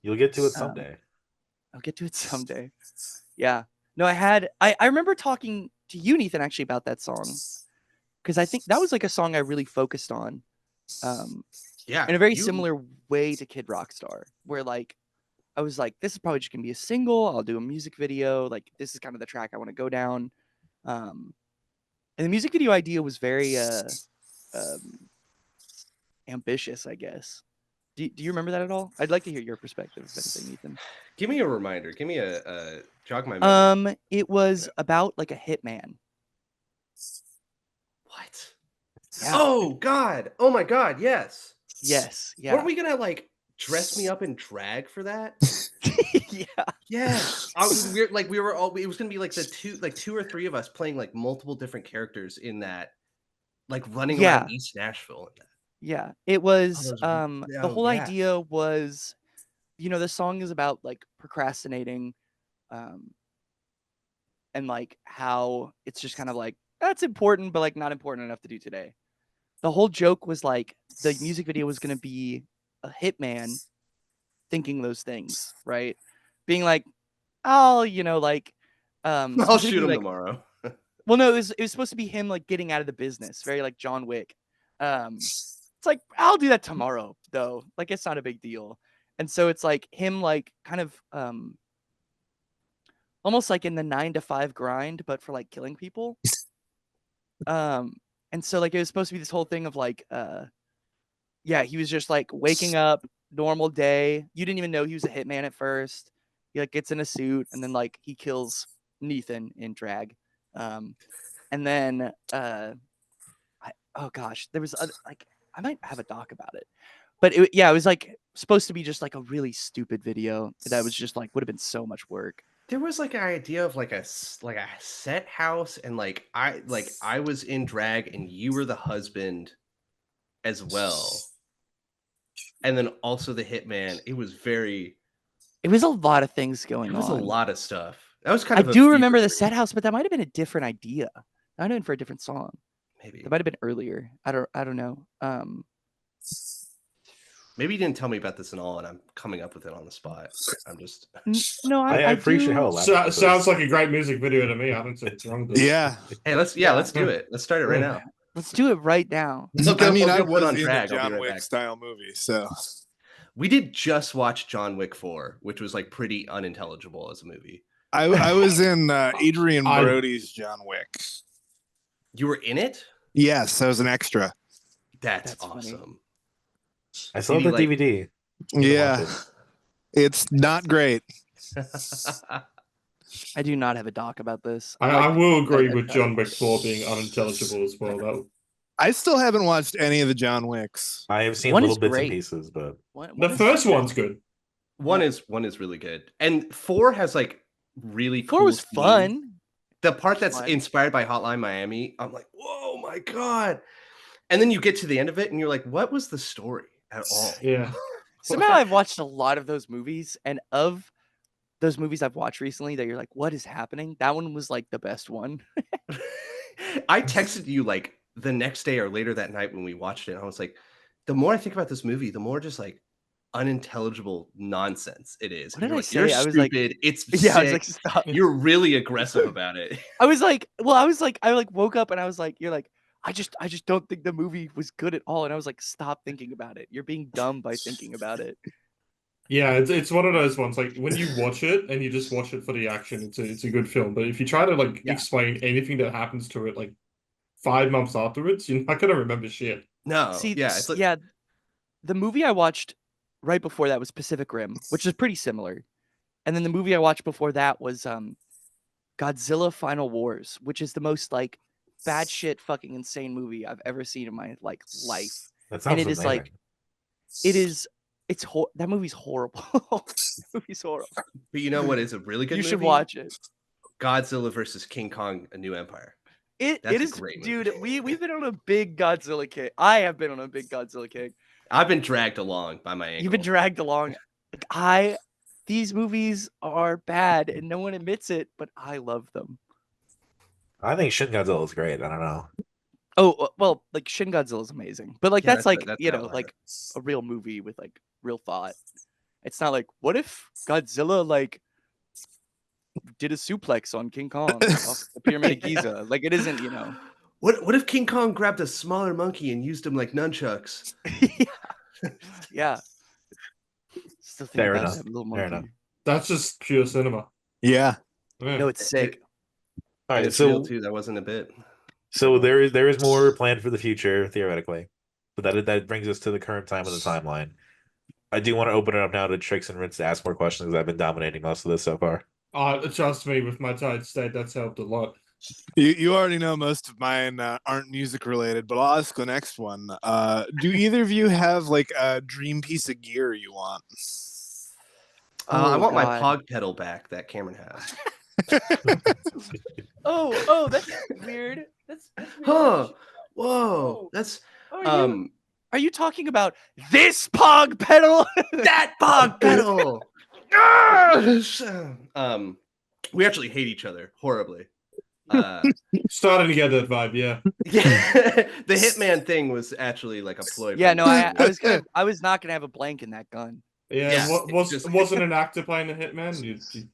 You'll get to it someday. I'll get to it someday. Yeah. No, I remember talking to you, Nethan, actually about that song. Because I think that was like a song I really focused on. Yeah. In a very similar way to Kid Rockstar, where like I was like, this is probably just gonna be a single. I'll do a music video. Like this is kind of the track I want to go down. And the music video idea was very ambitious, I guess. Do you remember that at all? I'd like to hear your perspective, if anything, Nethan. Give me a reminder. Give me a jog my memory. It was about like a hitman. What? Yeah. Oh God! Oh my God! Yes. Yes. Yeah. Weren't we gonna like dress me up in drag for that? Yeah. Yes. We were all. It was gonna be like two or three of us playing like multiple different characters in that, like running around East Nashville. In that. Yeah. It was. Oh, the whole idea was, the song is about like procrastinating, and like how it's just kind of like that's important, but like not important enough to do today. The whole joke was like the music video was going to be a hitman thinking those things, right? Being like, I'll shoot him tomorrow. Well, no, it was supposed to be him like getting out of the business, very like John Wick. It's like I'll do that tomorrow, though. Like it's not a big deal. And so it's like him like kind of almost like in the 9-to-5 grind, but for like killing people. And so like it was supposed to be this whole thing of like he was just like waking up, normal day. You didn't even know he was a hitman at first. He like gets in a suit and then like he kills Nethan in drag. And then oh gosh, there was like I might have a doc about it. But it was like supposed to be just like a really stupid video that was just like would have been so much work. There was like an idea of like a set house, and like I was in drag and you were the husband as well, and then also the hitman. It was very It was a lot of things going It was on. a lot of stuff. That was kind I of. do remember the set house, but that might have been a different idea. That might have been for a different song. Maybe. That might have been earlier. I don't know. Maybe you didn't tell me about this at all, and I'm coming up with it on the spot. I'm just. No, I I appreciate do. how elaborate this Sounds is. like a great music video to me. I don't see what's wrong with it. Yeah. Hey, let's do it. Let's start it right now. Let's do it right now. Look, I mean, I'll I go put was on in drag. a I'll be John right Wick back. style movie, so We did just watch John Wick 4, which was like pretty unintelligible as a movie. I was in Adrian I- Brody's John Wick. You were in it? Yes, I was an extra. That's funny. awesome. I still have the Maybe, like- DVD. You can Yeah, watch it. it's not great. I do not have a doc about this. I will agree I- with John Wick 4 being unintelligible as well. That I still haven't watched any of the John Wicks. I have seen One little is bits great. and pieces, but the first one's good. One is really good. And 4 has like really Four cool was themes. fun. The part that's Fun. inspired by Hotline Miami, I'm like, whoa, my God. And then you get to the end of it and you're like, what was the story at all? Yeah. Somehow I've watched a lot of those movies, and of those movies I've watched recently that you're like, what is happening? That one was like the best one. I texted you like the next day or later that night when we watched it. And I was like, the more I think about this movie, the more just like unintelligible nonsense it is. What And did you're I like, You're say? I was like- stupid. It's Yeah, I was sick. like, stop. You're really aggressive about it. I was like, I woke up and I was like, you're like, I just don't think the movie was good at all. And I was like, stop thinking about it. You're being dumb by thinking about it. Yeah, it's one of those ones like when you watch it and you just watch it for the action, it's a good film. But if you try to like Yeah. explain anything that happens to it like 5 months afterwards, you're not gonna remember shit. No. See, yeah. It's like, yeah, the movie I watched right before that was Pacific Rim, which is pretty similar. And then the movie I watched before that was Godzilla Final Wars, which is the most like bad shit fucking insane movie I've ever seen in my like life. that sounds it is, amazing. like, that movie's horrible. That movie's horrible. but you know what is a really good You movie? should watch it. Godzilla versus King Kong: A New Empire. It That's a is, great movie. dude. We've been on a big Godzilla kick. I have been on a big Godzilla kick. I've been dragged along by my ankle. You've been dragged along. These movies are bad and no one admits it, but I love them. I think Shin Godzilla is great. I don't know. Oh, well, like Shin Godzilla is amazing, but like Yeah, that's like that's you an know outlier. like a real movie with like real thought. It's not like what if Godzilla like did a suplex on King Kong off the Pyramid of Giza? Like it isn't, you know. What if King Kong grabbed a smaller monkey and used him like nunchucks? Yeah. Still think Fair about enough. that little Fair monkey. enough. That's just pure cinema. Yeah. Yeah. No, it's sick. All And right, it's real so too. That wasn't a bit. there is more planned for the future theoretically, but that brings us to the current time of the timeline. I do want to open it up now to Tricks and Rinse to ask more questions because I've been dominating most of this so far. Trust me, with my tired state, that's helped a lot. You already know most of mine aren't music related, but I'll ask the next one. Do either of you have like a dream piece of gear you want? I Oh, want my God. pog pedal back that Cameron has. Oh, that's weird. That's weird. Huh. Whoa. Oh. That's Are you talking about this pog pedal? that pog pedal. We actually hate each other horribly. Starting to get that vibe, yeah. Yeah, the Hitman thing was actually like a ploy. Yeah, from no, the- I was not gonna have a blank in that gun. Yeah, Yeah, what, it's just- wasn't an actor playing the Hitman?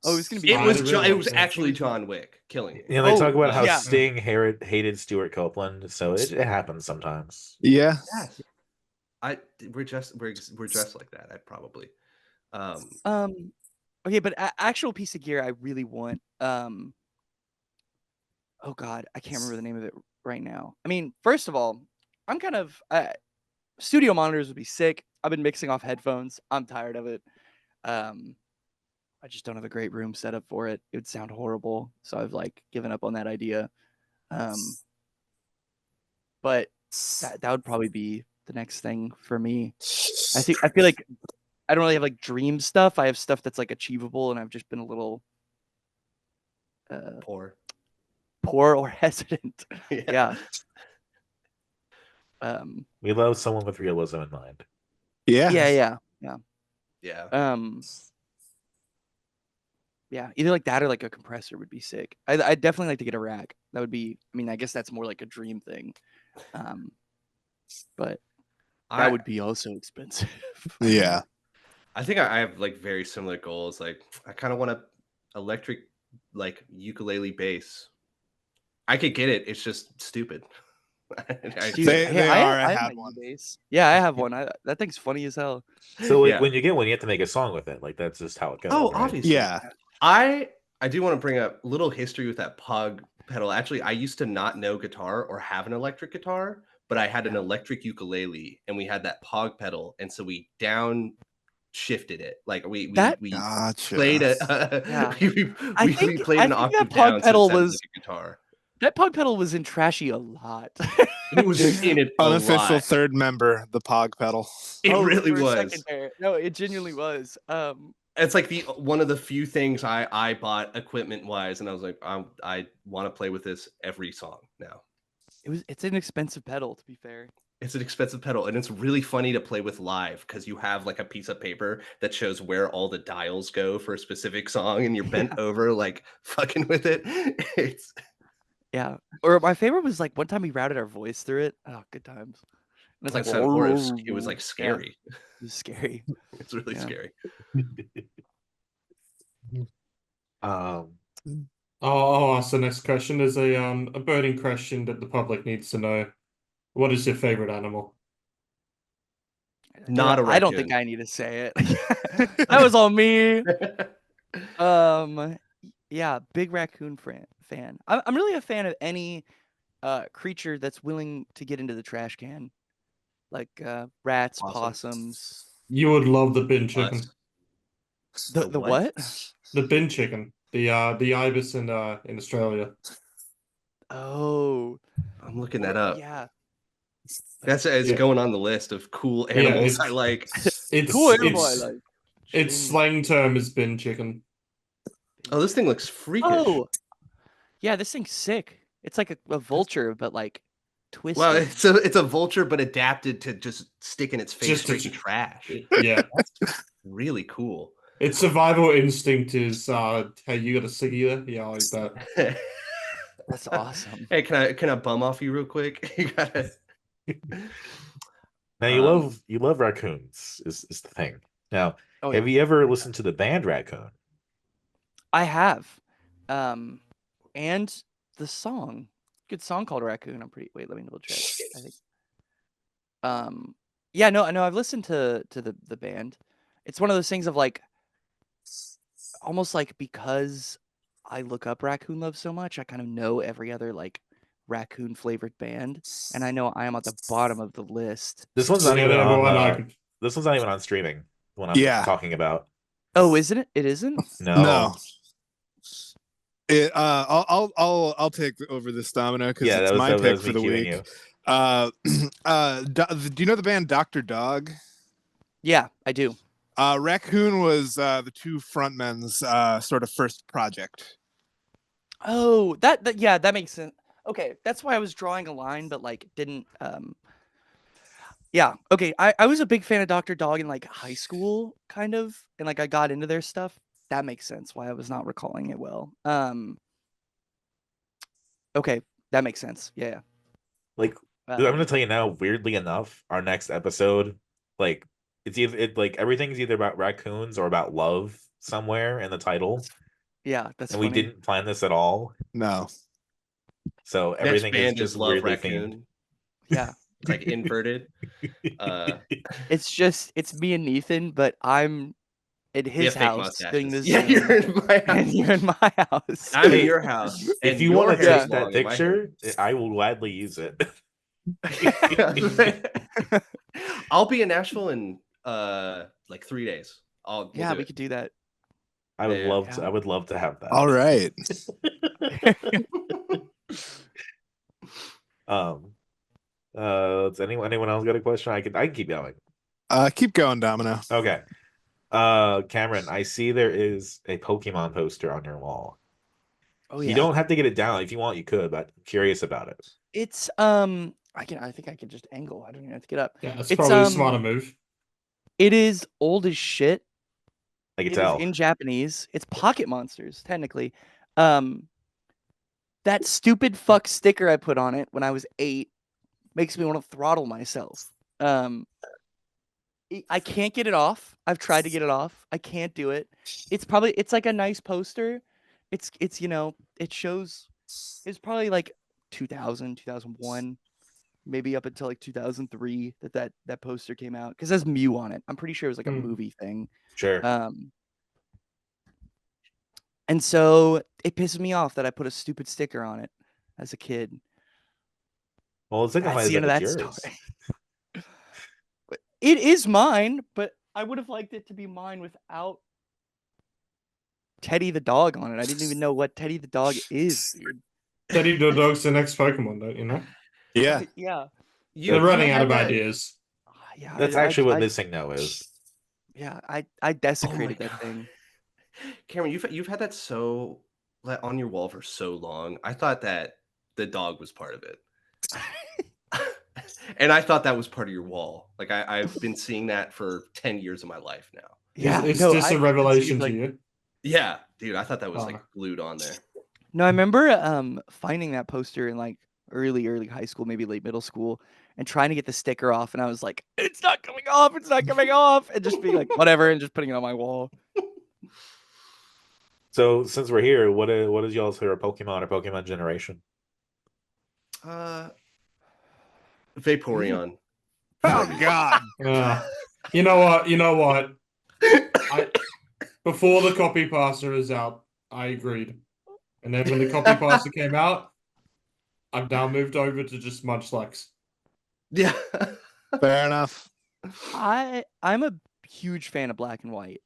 Oh, it was gonna be. It was Really it was awesome. actually John Wick killing me. You know, they talk about how yeah. Sting hated Stuart Copeland, so it happens sometimes. Yeah. We're just like that. I probably. Okay, but actual piece of gear I really want. Oh God, I can't remember the name of it right now. I mean, first of all, I'm kind of studio monitors would be sick. I've been mixing off headphones. I'm tired of it. I just don't have a great room set up for it. It would sound horrible, so I've like given up on that idea. But that would probably be the next thing for me. I feel like I don't really have like dream stuff. I have stuff that's like achievable, and I've just been a little Poor. poor or hesitant. Yeah. Yeah. We love someone with realism in mind. Yeah. Yeah. Yeah. Yeah, either like that or like a compressor would be sick. I'd definitely like to get a rack. That would be. I mean, I guess that's more like a dream thing. But that would be also expensive. Yeah. I think I have like very similar goals. Like I kind of want a electric like ukulele bass. I could get it. It's just stupid. Dude, They are. I had my one. E-bass. Yeah, I have one. That thing's funny as hell. So like, Yeah. when you get one, you have to make a song with it. Like that's just how it goes. Oh, right? obviously. Yeah. I do want to bring up a little history with that Pog pedal. Actually, I used to not know guitar or have an electric guitar, but I had an electric ukulele and we had that Pog pedal, and so we downshifted it. Like we Gotcha. played a Yeah. we played an octave that Pog down, so pedal it sounded was like a guitar. that Pog pedal was in Trashy a lot. It was in it a Unofficial lot. third member, the Pog pedal. It really for a was. second there. No, it genuinely was. It's like one of the few things I bought equipment wise, and I was like, I want to play with this every song now. It's an expensive pedal, to be fair. It's an expensive pedal, and it's really funny to play with live because you have like a piece of paper that shows where all the dials go for a specific song, and you're bent over like fucking with it. It's Yeah. Or my favorite was like one time we routed our voice through it. Oh, good times. And it's like it was like scary. Yeah, it was scary. It's really scary. I'll ask the next question. There's a burning question that the public needs to know. What is your favorite animal? Not a raccoon. I don't think I need to say it. That was all me. Yeah, big raccoon fan. I'm really a fan of any creature that's willing to get into the trash can, like rats, possums. You would love the bin chicken. The what? The bin chicken. The ibis in Australia. Oh, I'm looking that up. Yeah, That's going on the list of cool animals I like. It's cool animal I like. Its slang term is bin chicken. Oh, this thing looks freakish. Oh, yeah, this thing's sick. It's like a vulture, but like twisted. Well, it's a vulture, but adapted to just sticking its face straight in trash. Yeah, that's really cool. Its survival instinct is, hey, you got a ciggy there? Yeah, I like that. That's awesome. Hey, can I bum off you real quick? You gotta. Now you love raccoons is the thing. Now, have you ever listened to the band Raccoon? I have, and the song, good song called Raccoon. Wait, let me double check. I think, yeah, no, I've listened to the band. It's one of those things of like, almost like because I look up Raccoon Love so much, I kind of know every other like raccoon flavored band, and I know I am at the bottom of the list. This one's not even on. This one's not even on streaming. When I'm talking about. Oh, isn't it? It isn't. No. I'll take over this, Domino, because it's my pick for the week. Do you know the band Dr. Dog? Yeah, I do. Raccoon was the two frontmen's sort of first project. Oh, that makes sense. Okay, that's why I was drawing a line, but like didn't. Yeah, okay. I was a big fan of Dr. Dog in like high school, kind of, and like I got into their stuff. That makes sense why I was not recalling it well. Okay, that makes sense. Yeah. Like I'm gonna tell you now. Weirdly enough, our next episode, like everything's either about raccoons or about love somewhere in the title. Yeah, that's. And funny. we didn't plan this at all. No. So everything is just Love weirdly Raccoon. themed. Yeah. Like inverted. It's me and Nethan, but I'm at his house doing this. Yeah, you're in my house. And you're in my house. I'm in your house. If you want to take that picture, I will gladly use it. I'll be in Nashville in like 3 days. We could do that. I would love to. I would love to have that. All right. Does anyone else got a question? I can keep going. Keep going, Domino. Okay. Cameron, I see there is a Pokemon poster on your wall. Oh yeah. You don't have to get it down. If you want, you could, but I'm curious about it. It's I think I can just angle. I don't even have to get up. Yeah, that's probably a smarter move. It is old as shit. I can It is tell. in Japanese. It's Pocket Monsters, technically. That stupid fuck sticker I put on it when I was 8 makes me want to throttle myself. I can't get it off. I've tried to get it off. I can't do it. It's like a nice poster. It's it shows it's probably like 2000, 2001, maybe up until like 2003 that poster came out because it has Mew on it. I'm pretty sure it was like a movie thing. Sure. And so it pisses me off that I put a stupid sticker on it as a kid. Well, it's That's the end of it's that yours. story. It is mine, but I would have liked it to be mine without Teddy the dog on it. I didn't even know what Teddy the dog is, dude. Teddy the dog's the next Pokemon, don't you know? Yeah. Yeah. They're running out of ideas. Yeah. That's actually what Missing No is. Yeah, I desecrated that God. thing. Cameron, you've had that so on your wall for so long. I thought that the dog was part of it. And I thought that was part of your wall. Like I've been seeing that for 10 years of my life now. Yeah, Is no, this a revelation to you? Yeah, dude, I thought that was like glued on there. No, I remember finding that poster in like early high school, maybe late middle school, and trying to get the sticker off, and I was like, it's not coming off, and just being like, whatever, and just putting it on my wall. So since we're here, what is y'all's favorite Pokemon or Pokemon generation? Vaporeon. Oh God. You know what? Before the copy pasta is out, I agreed. And then when the copy pasta came out, I've now moved over to just Munchlax. Yeah. Fair enough. I'm a huge fan of Black and White.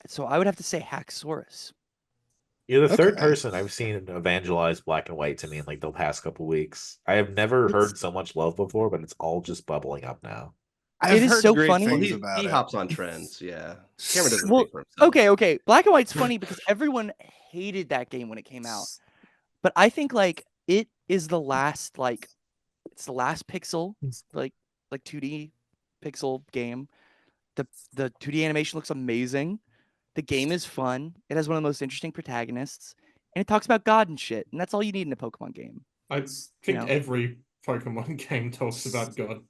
So I would have to say Haxorus. You're the third Okay. person I've seen evangelize Black and White to me in like the past couple weeks. I have never heard so much love before, but it's all just bubbling up now. I've It is heard so great funny. Well, things he about it. hops on trends. Yeah. Cameron doesn't Well, speak for himself. okay. Black and White's funny because everyone hated that game when it came out. But I think like it is the last it's the last pixel like 2D pixel game. The 2D animation looks amazing. The game is fun. It has one of the most interesting protagonists, and it talks about God and shit. And that's all you need in a Pokemon game. I think every Pokemon game talks about God.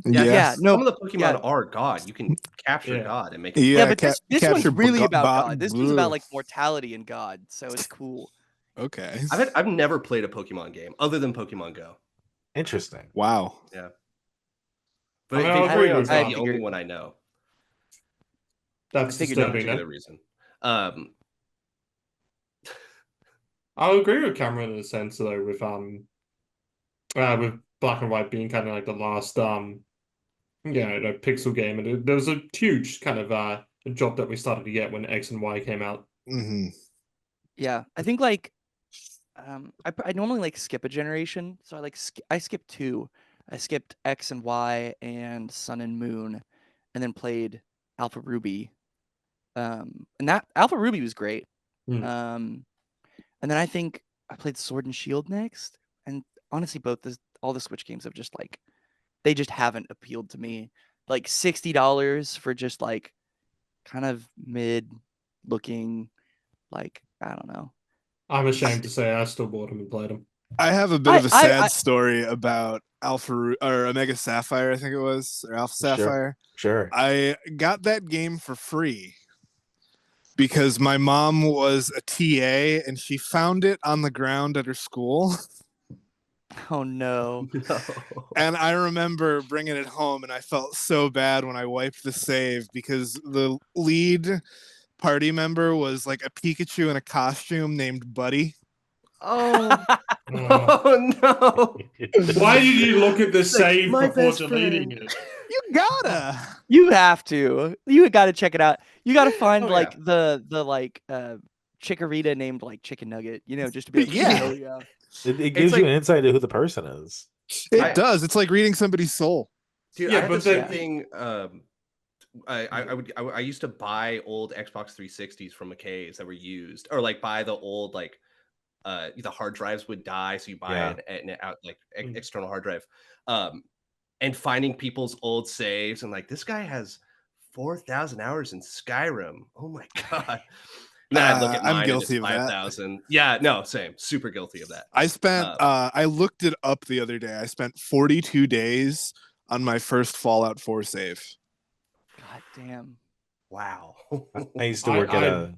Yeah, no, some of the Pokemon are God. You can capture God and make it. Yeah, but this one's capture really about bot- God. This one's about like mortality and God, so it's cool. Okay. I've never played a Pokemon game other than Pokemon Go. Interesting. Wow. Yeah. But I'll agree with Vaporeon's that. the only one I know. That's figured No that. disturbing. particular reason. I'll agree with Cameron in a sense though, with Black and White being kind of like the last pixel game, and there was a huge kind of job that we started to get when X and Y came out. Mm-hmm. Yeah, I think like I normally like skip a generation, so I skipped 2. I skipped X and Y and Sun and Moon, and then played Alpha Ruby. And that Alpha Ruby was great. And then I think I played Sword and Shield next. And honestly, all the Switch games have just like they just haven't appealed to me. Like $60 for just like kind of mid looking, like I don't know. I'm ashamed to say I still bought them and played them. I have a bit of a sad story about or Omega Sapphire, I think it was, or Alpha Sapphire. Sure. I got that game for free because my mom was a TA and she found it on the ground at her school. Oh no. And I remember bringing it home and I felt so bad when I wiped the save because the lead party member was like a Pikachu in a costume named Buddy. Oh no. Why did you look at the save my before best deleting friend. it? You gotta. You have to. You gotta check it out. You gotta find Oh, like yeah. the like Chikorita named like Chicken Nugget, just to be like, Yeah. hell yeah. It gives like- you an insight into who the person is. It does. It's like reading somebody's soul. Dude, Yeah, I had but the same then- thing. I used to buy old Xbox 360s from McKay's that were used, or like buy the old like the hard drives would die, so you buy an out like external hard drive. And finding people's old saves and like this guy has 4,000 hours in Skyrim. Oh my god. And then I look at I'm mine and it's guilty of that. 5,000. Yeah, no, same. Super guilty of that. I spent I looked it up the other day. I spent 42 days on my first Fallout 4 save. God damn. Wow. I used to work at a.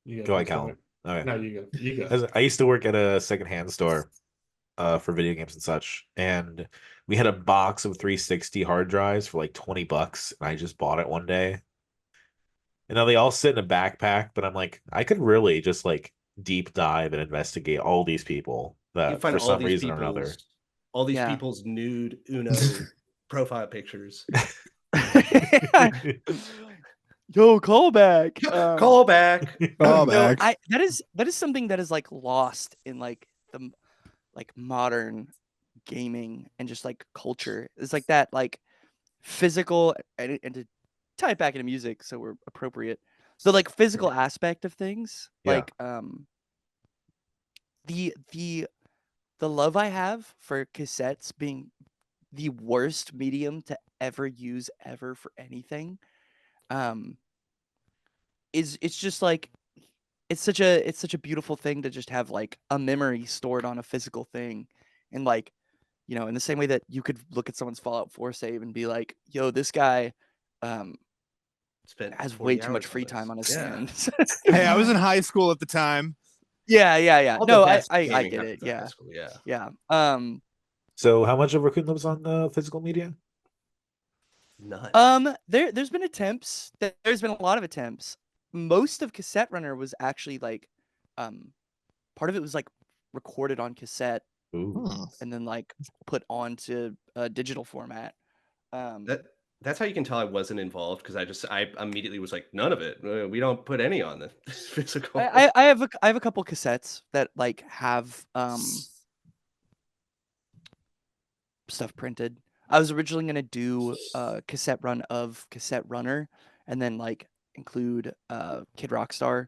You Go ahead, Dominic. Colin. Okay. No, you go. I used to work at a secondhand store for video games and such, and we had a box of 360 hard drives for like $20, and I just bought it one day. And now they all sit in a backpack, but I'm like, I could really just like deep dive and investigate all these people You that find for all some these reason or another. all these Yeah. people's nude Uno profile pictures. Yo, call back. Call back. Oh, No, back. that is something that is like lost in like the like modern gaming and just like culture. It's like that like physical and to tie it back into music so we're appropriate. The like physical aspect of things. Yeah. Like the love I have for cassettes being the worst medium to ever use ever for anything. It's just like it's such a beautiful thing to just have like a memory stored on a physical thing, and like in the same way that you could look at someone's Fallout 4 save and be like, yo, this guy Spent has 40 way too much hours on free this. time on his Yeah. hands. Hey, I was in high school at the time. yeah. All the No, best I gaming get happens it. in high Yeah. school, yeah. Yeah. So how much of Raccoon lives on physical media? None. There's been attempts. There's been a lot of attempts. Most of Cassette Runner was actually like, part of it was like recorded on cassette Ooh. and then like put onto a digital format. That's how you can tell I wasn't involved, because I immediately was like, none of it. We don't put any on the physical. I have a couple cassettes that like have stuff printed. I was originally gonna do a cassette run of Cassette Runner and then like include Kid Rockstar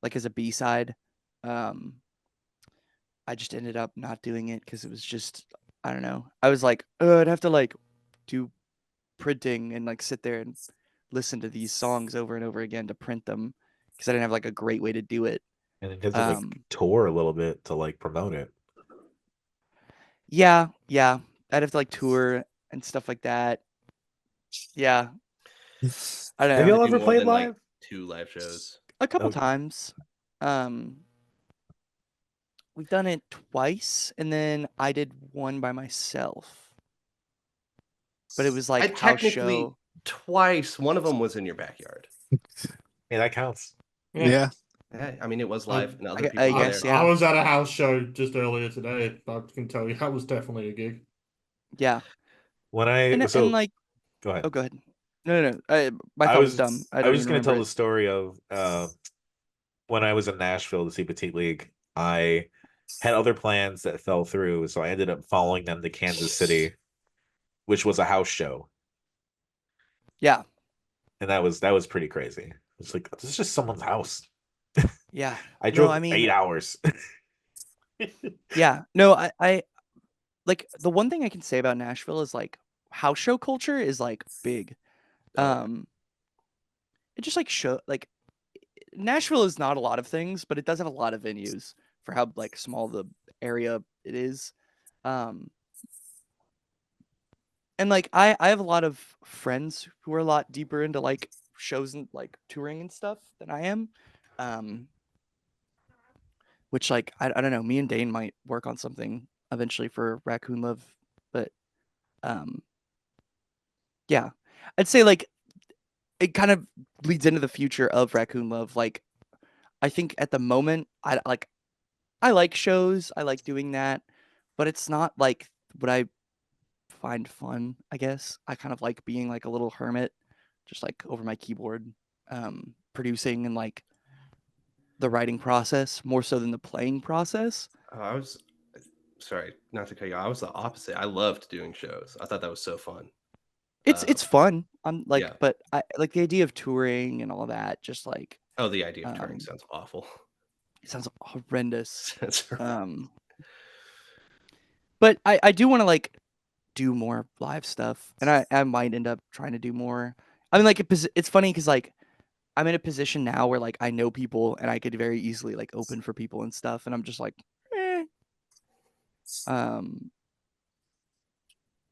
like as a B-side. I just ended up not doing it because it was just, I don't know. I was like, I'd have to like do printing and like sit there and listen to these songs over and over again to print them because I didn't have like a great way to do it. And it does like tour a little bit to like promote it. Yeah. I'd have to like tour and stuff like that. Yeah. I don't Have know. y'all Do ever more played than, live? like 2 live shows. A couple Okay. times. We've done it twice, and then I did one by myself. But it was like I house technically show. twice. One of them was in your backyard. Yeah, that counts. Yeah. Yeah, I mean, it was live, and other I people were guess, there. yeah. I was at a house show just earlier today. I can tell you that was definitely a gig. Yeah. When I And like, go ahead. oh, go ahead. No. My I thought was was dumb. I I don't was just even gonna tell remember the story of when I was in Nashville to see Petite League. I had other plans that fell through, so I ended up following them to Kansas City, which was a house show, Yeah. and that was pretty crazy. It's like this is just someone's house. Yeah. I drove I mean, 8 hours. yeah. No, I like the one thing I can say about Nashville is like house show culture is like big. It just like like Nashville is not a lot of things, but it does have a lot of venues for how like small the area it is. And like I have a lot of friends who are a lot deeper into like shows and like touring and stuff than I am. Which like I don't know, me and Dane might work on something eventually for Raccoon Love, but yeah. I'd say like it kind of leads into the future of Raccoon Love. Like I think at the moment I like shows, I like doing that, but it's not like what I find fun, I guess. I kind of like being like a little hermit, just like over my keyboard, producing and like the writing process more so than the playing process. I was sorry, not to cut you off. I was the opposite. I loved doing shows. I thought that was so fun. It's fun. I'm like, yeah. but I like the idea of touring and all that. Just like, Oh, the idea of touring sounds awful. it sounds horrendous. That's right. But I do want to like do more live stuff, and I might end up trying to do more. I mean, like it's funny because like I'm in a position now where like I know people and I could very easily like open for people and stuff, and I'm just like, eh.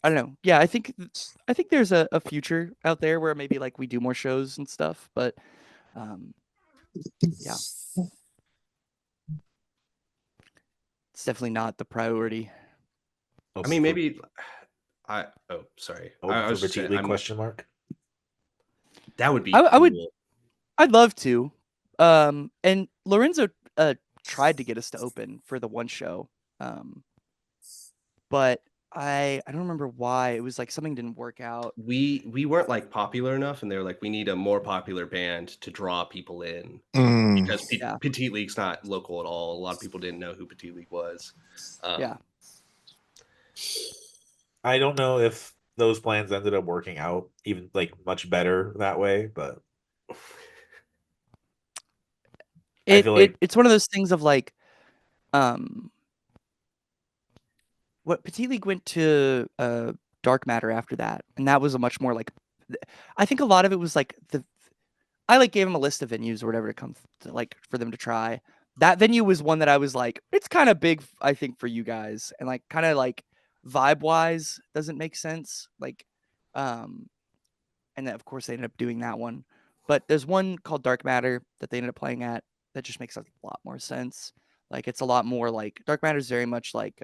I don't know. Yeah, I think there's a future out there where maybe like we do more shows and stuff, but yeah, it's definitely not the priority. I mean, maybe sorry. Open I for was just Petite saying, League question mark. that would be I would cool. I'd love to. And Lorenzo tried to get us to open for the one show. But I don't remember why. It was like something didn't work out. We weren't like popular enough, and they're like, we need a more popular band to draw people in because Yeah. Petite League's not local at all. A lot of people didn't know who Petite League was. Yeah. I don't know if those plans ended up working out even like much better that way, but I feel like It's one of those things of like, what Petite League went to Dark Matter after that, and that was a much more like, I think a lot of it was like I like gave them a list of venues or whatever to come to, like for them to try. That venue was one that I was like, it's kind of big, I think, for you guys, and like kind of like vibe wise doesn't make sense. Like, and then of course they ended up doing that one. But there's one called Dark Matter that they ended up playing at that just makes a lot more sense. Like it's a lot more like Dark Matter is very much like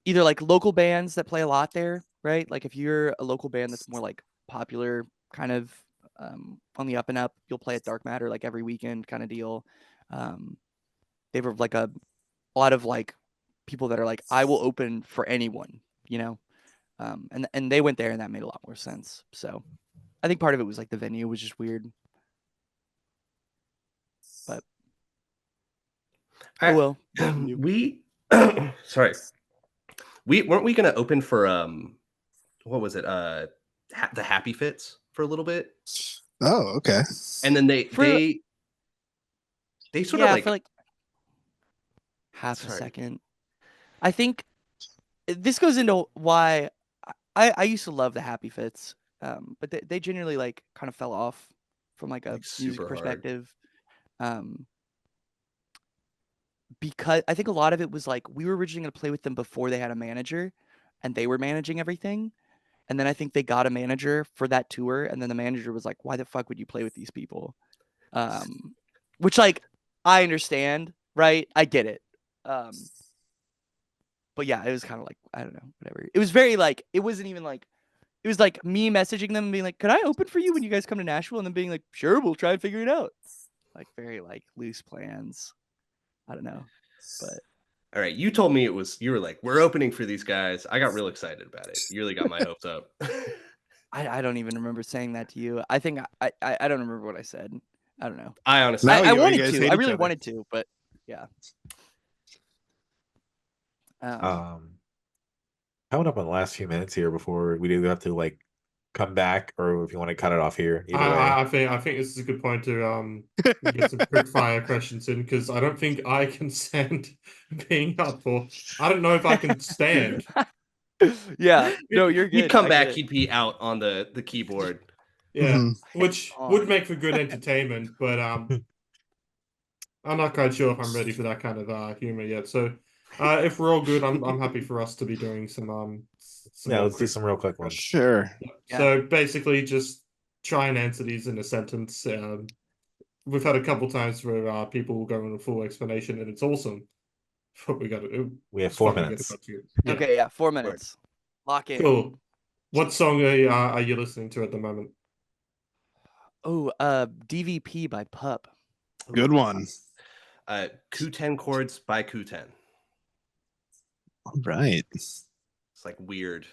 either like local bands that play a lot there, right? Like if you're a local band that's more like popular, kind of on the up and up, you'll play at Dark Matter like every weekend kind of deal. They have like a lot of like people that are like, I will open for anyone, you know? And they went there and that made a lot more sense. So I think part of it was like the venue was just weird. But well, we sorry. Weren't we gonna open for what was it? The Happy Fits for a little bit. Oh, okay. And then they sort of like, for like half a second. I think this goes into why I used to love the Happy Fits, but they generally like kind of fell off from like a music perspective. Because I think a lot of it was like we were originally going to play with them before they had a manager, and they were managing everything. And then I think they got a manager for that tour, and then the manager was like, "Why the fuck would you play with these people?" Which like I understand, right? I get it. But yeah, it was kind of like, I don't know, whatever. It was very like, it wasn't even like, it was like me messaging them and being like, "Could I open for you when you guys come to Nashville?" And then being like, "Sure, we'll try and figure it out." Like very like loose plans. I don't know, but all right, you told me you were like, we're opening for these guys. I got real excited about it. You really got my hopes up. I don't even remember saying that to you. I think I don't remember what I said. I don't know. I honestly, I you wanted guys to. hate I each really other. wanted to, but yeah. Coming up on the last few minutes here before we do have to like come back, or if you want to cut it off here. Either way. I think this is a good point to get some quick fire questions in, because I don't think I can stand being up for. I don't know if I can stand. Yeah, no, you're good. He'd come I back, get it. he'd be out on the keyboard. Yeah, Mhm. which would make for good entertainment, but I'm not quite sure if I'm ready for that kind of humor yet. So if we're all good, I'm happy for us to be doing some Yeah, more let's do quick some real quick ones. Sure. Yeah. So basically, just try and answer these in a sentence. We've had a couple times where people will go in a full explanation, and it's awesome. But we got to. We have 4 minutes. Okay, yeah, 4 minutes. Lock in. Cool. What song are you listening to at the moment? Oh, DVP by Pup. Good one. Ku-ten Chords by Ku-ten. All right. It's like weird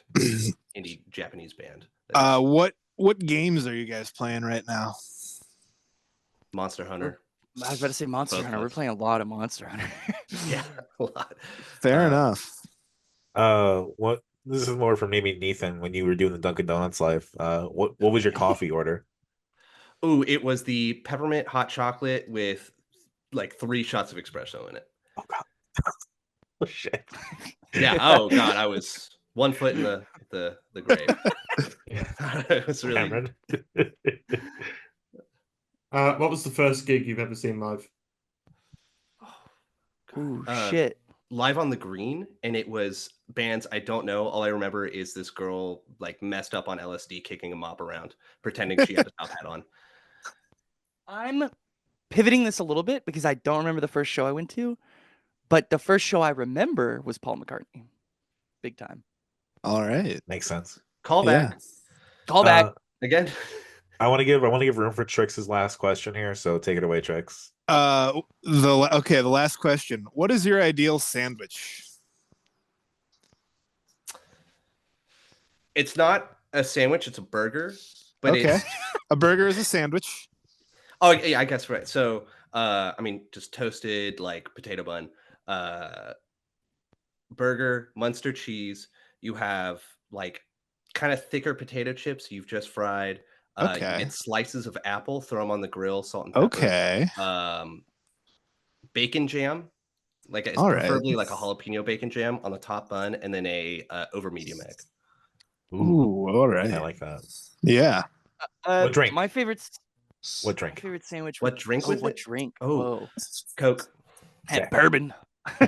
indie Japanese band. What games are you guys playing right now? Monster Hunter. I was about to say Monster Both Hunter. We're of us. playing a lot of Monster Hunter. Yeah, a lot. Fair enough. What this is more for maybe Nethan when you were doing the Dunkin' Donuts life. What was your coffee order? Oh, it was the peppermint hot chocolate with like 3 shots of espresso in it. Oh god. Oh shit. Yeah. Oh god, I was 1 foot in the grave. It was really Cameron. What was the first gig you've ever seen live? Ooh, Uh, shit. Live on the Green, and it was bands I don't know. All I remember is this girl like messed up on LSD, kicking a mop around, pretending she had a top hat on. I'm pivoting this a little bit because I don't remember the first show I went to, but the first show I remember was Paul McCartney. Big time. All right. Makes sense. Call Yeah. back Call back. again. I want to give room for Trix's last question here, so take it away, Trix. The last question. What is your ideal sandwich? It's not a sandwich; it's a burger. But Okay. it's A burger is a sandwich. oh yeah, I guess right. So I mean, just toasted like potato bun, burger, Munster cheese. You have like kind of thicker potato chips you've just fried. You Okay. get slices of apple, throw them on the grill, salt and pepper. Okay. Bacon jam, like it's All right. preferably like a jalapeno bacon jam on the top bun, and then a over medium egg. Ooh, all right. I like that. Yeah. What drink? My favorite What drink? sandwich. What drink was what it? drink? Oh. Whoa. Coke, And Okay. bourbon.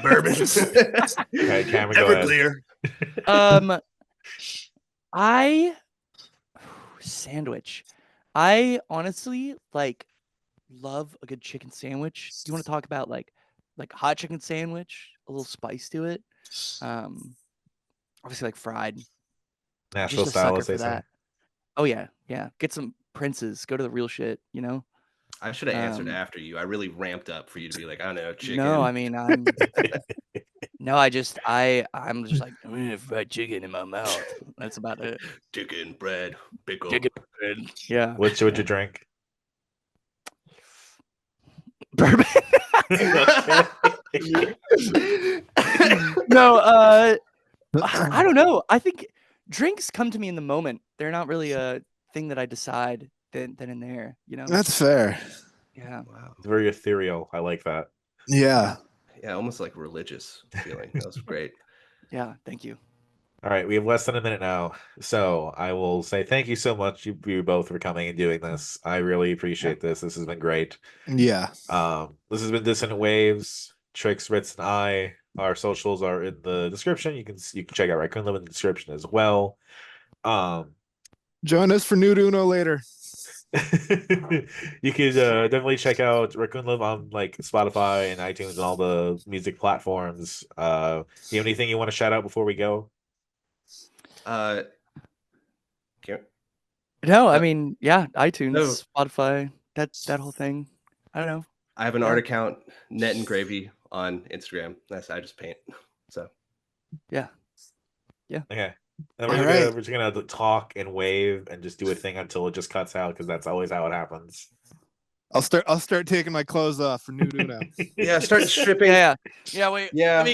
bourbon, Okay, Cameron, go ahead. Everclear. Sandwich. I honestly like love a good chicken sandwich. You want to talk about like hot chicken sandwich, a little spice to it. Obviously like fried. Nashville Just a style, sucker as they for say. that. Oh yeah, yeah. Get some Princes. Go to the real shit. You know. I should have answered Um, after you. I really ramped up for you to be like, I don't know, chicken. No, I mean I'm. No, I'm just like fried chicken in my mouth. That's about it. Chicken, bread, pickle. Chicken bread. Yeah. What's your drink? Bourbon. No, I don't know. I think drinks come to me in the moment. They're not really a thing that I decide then and there, you know? That's fair. Yeah. Wow. It's very ethereal. I like that. Yeah. Yeah, almost like religious feeling. That was great. Yeah. Thank you. All right, we have less than a minute now, so I will say thank you so much, you both, for coming and doing this. I really appreciate this. This has been great. Yeah. This has been Dissonant Waves. Trix, Ritz, and I. Our socials are in the description. You can check out Raccoon Love in the description as well. Join us for Nude Uno later. You could definitely check out Raccoon Love on like Spotify and iTunes and all the music platforms. You have anything you want to shout out before we go? No, I mean, yeah, iTunes, No. Spotify, that whole thing. I don't know. I have an Yeah. art account, Nethan Gravy, on Instagram. I just paint. So Yeah. Okay. And All we're right. just gonna talk and wave and just do a thing until it just cuts out, because that's always how it happens. I'll start taking my clothes off for Nude Uno. yeah, start stripping. Yeah. Yeah. Wait. Yeah.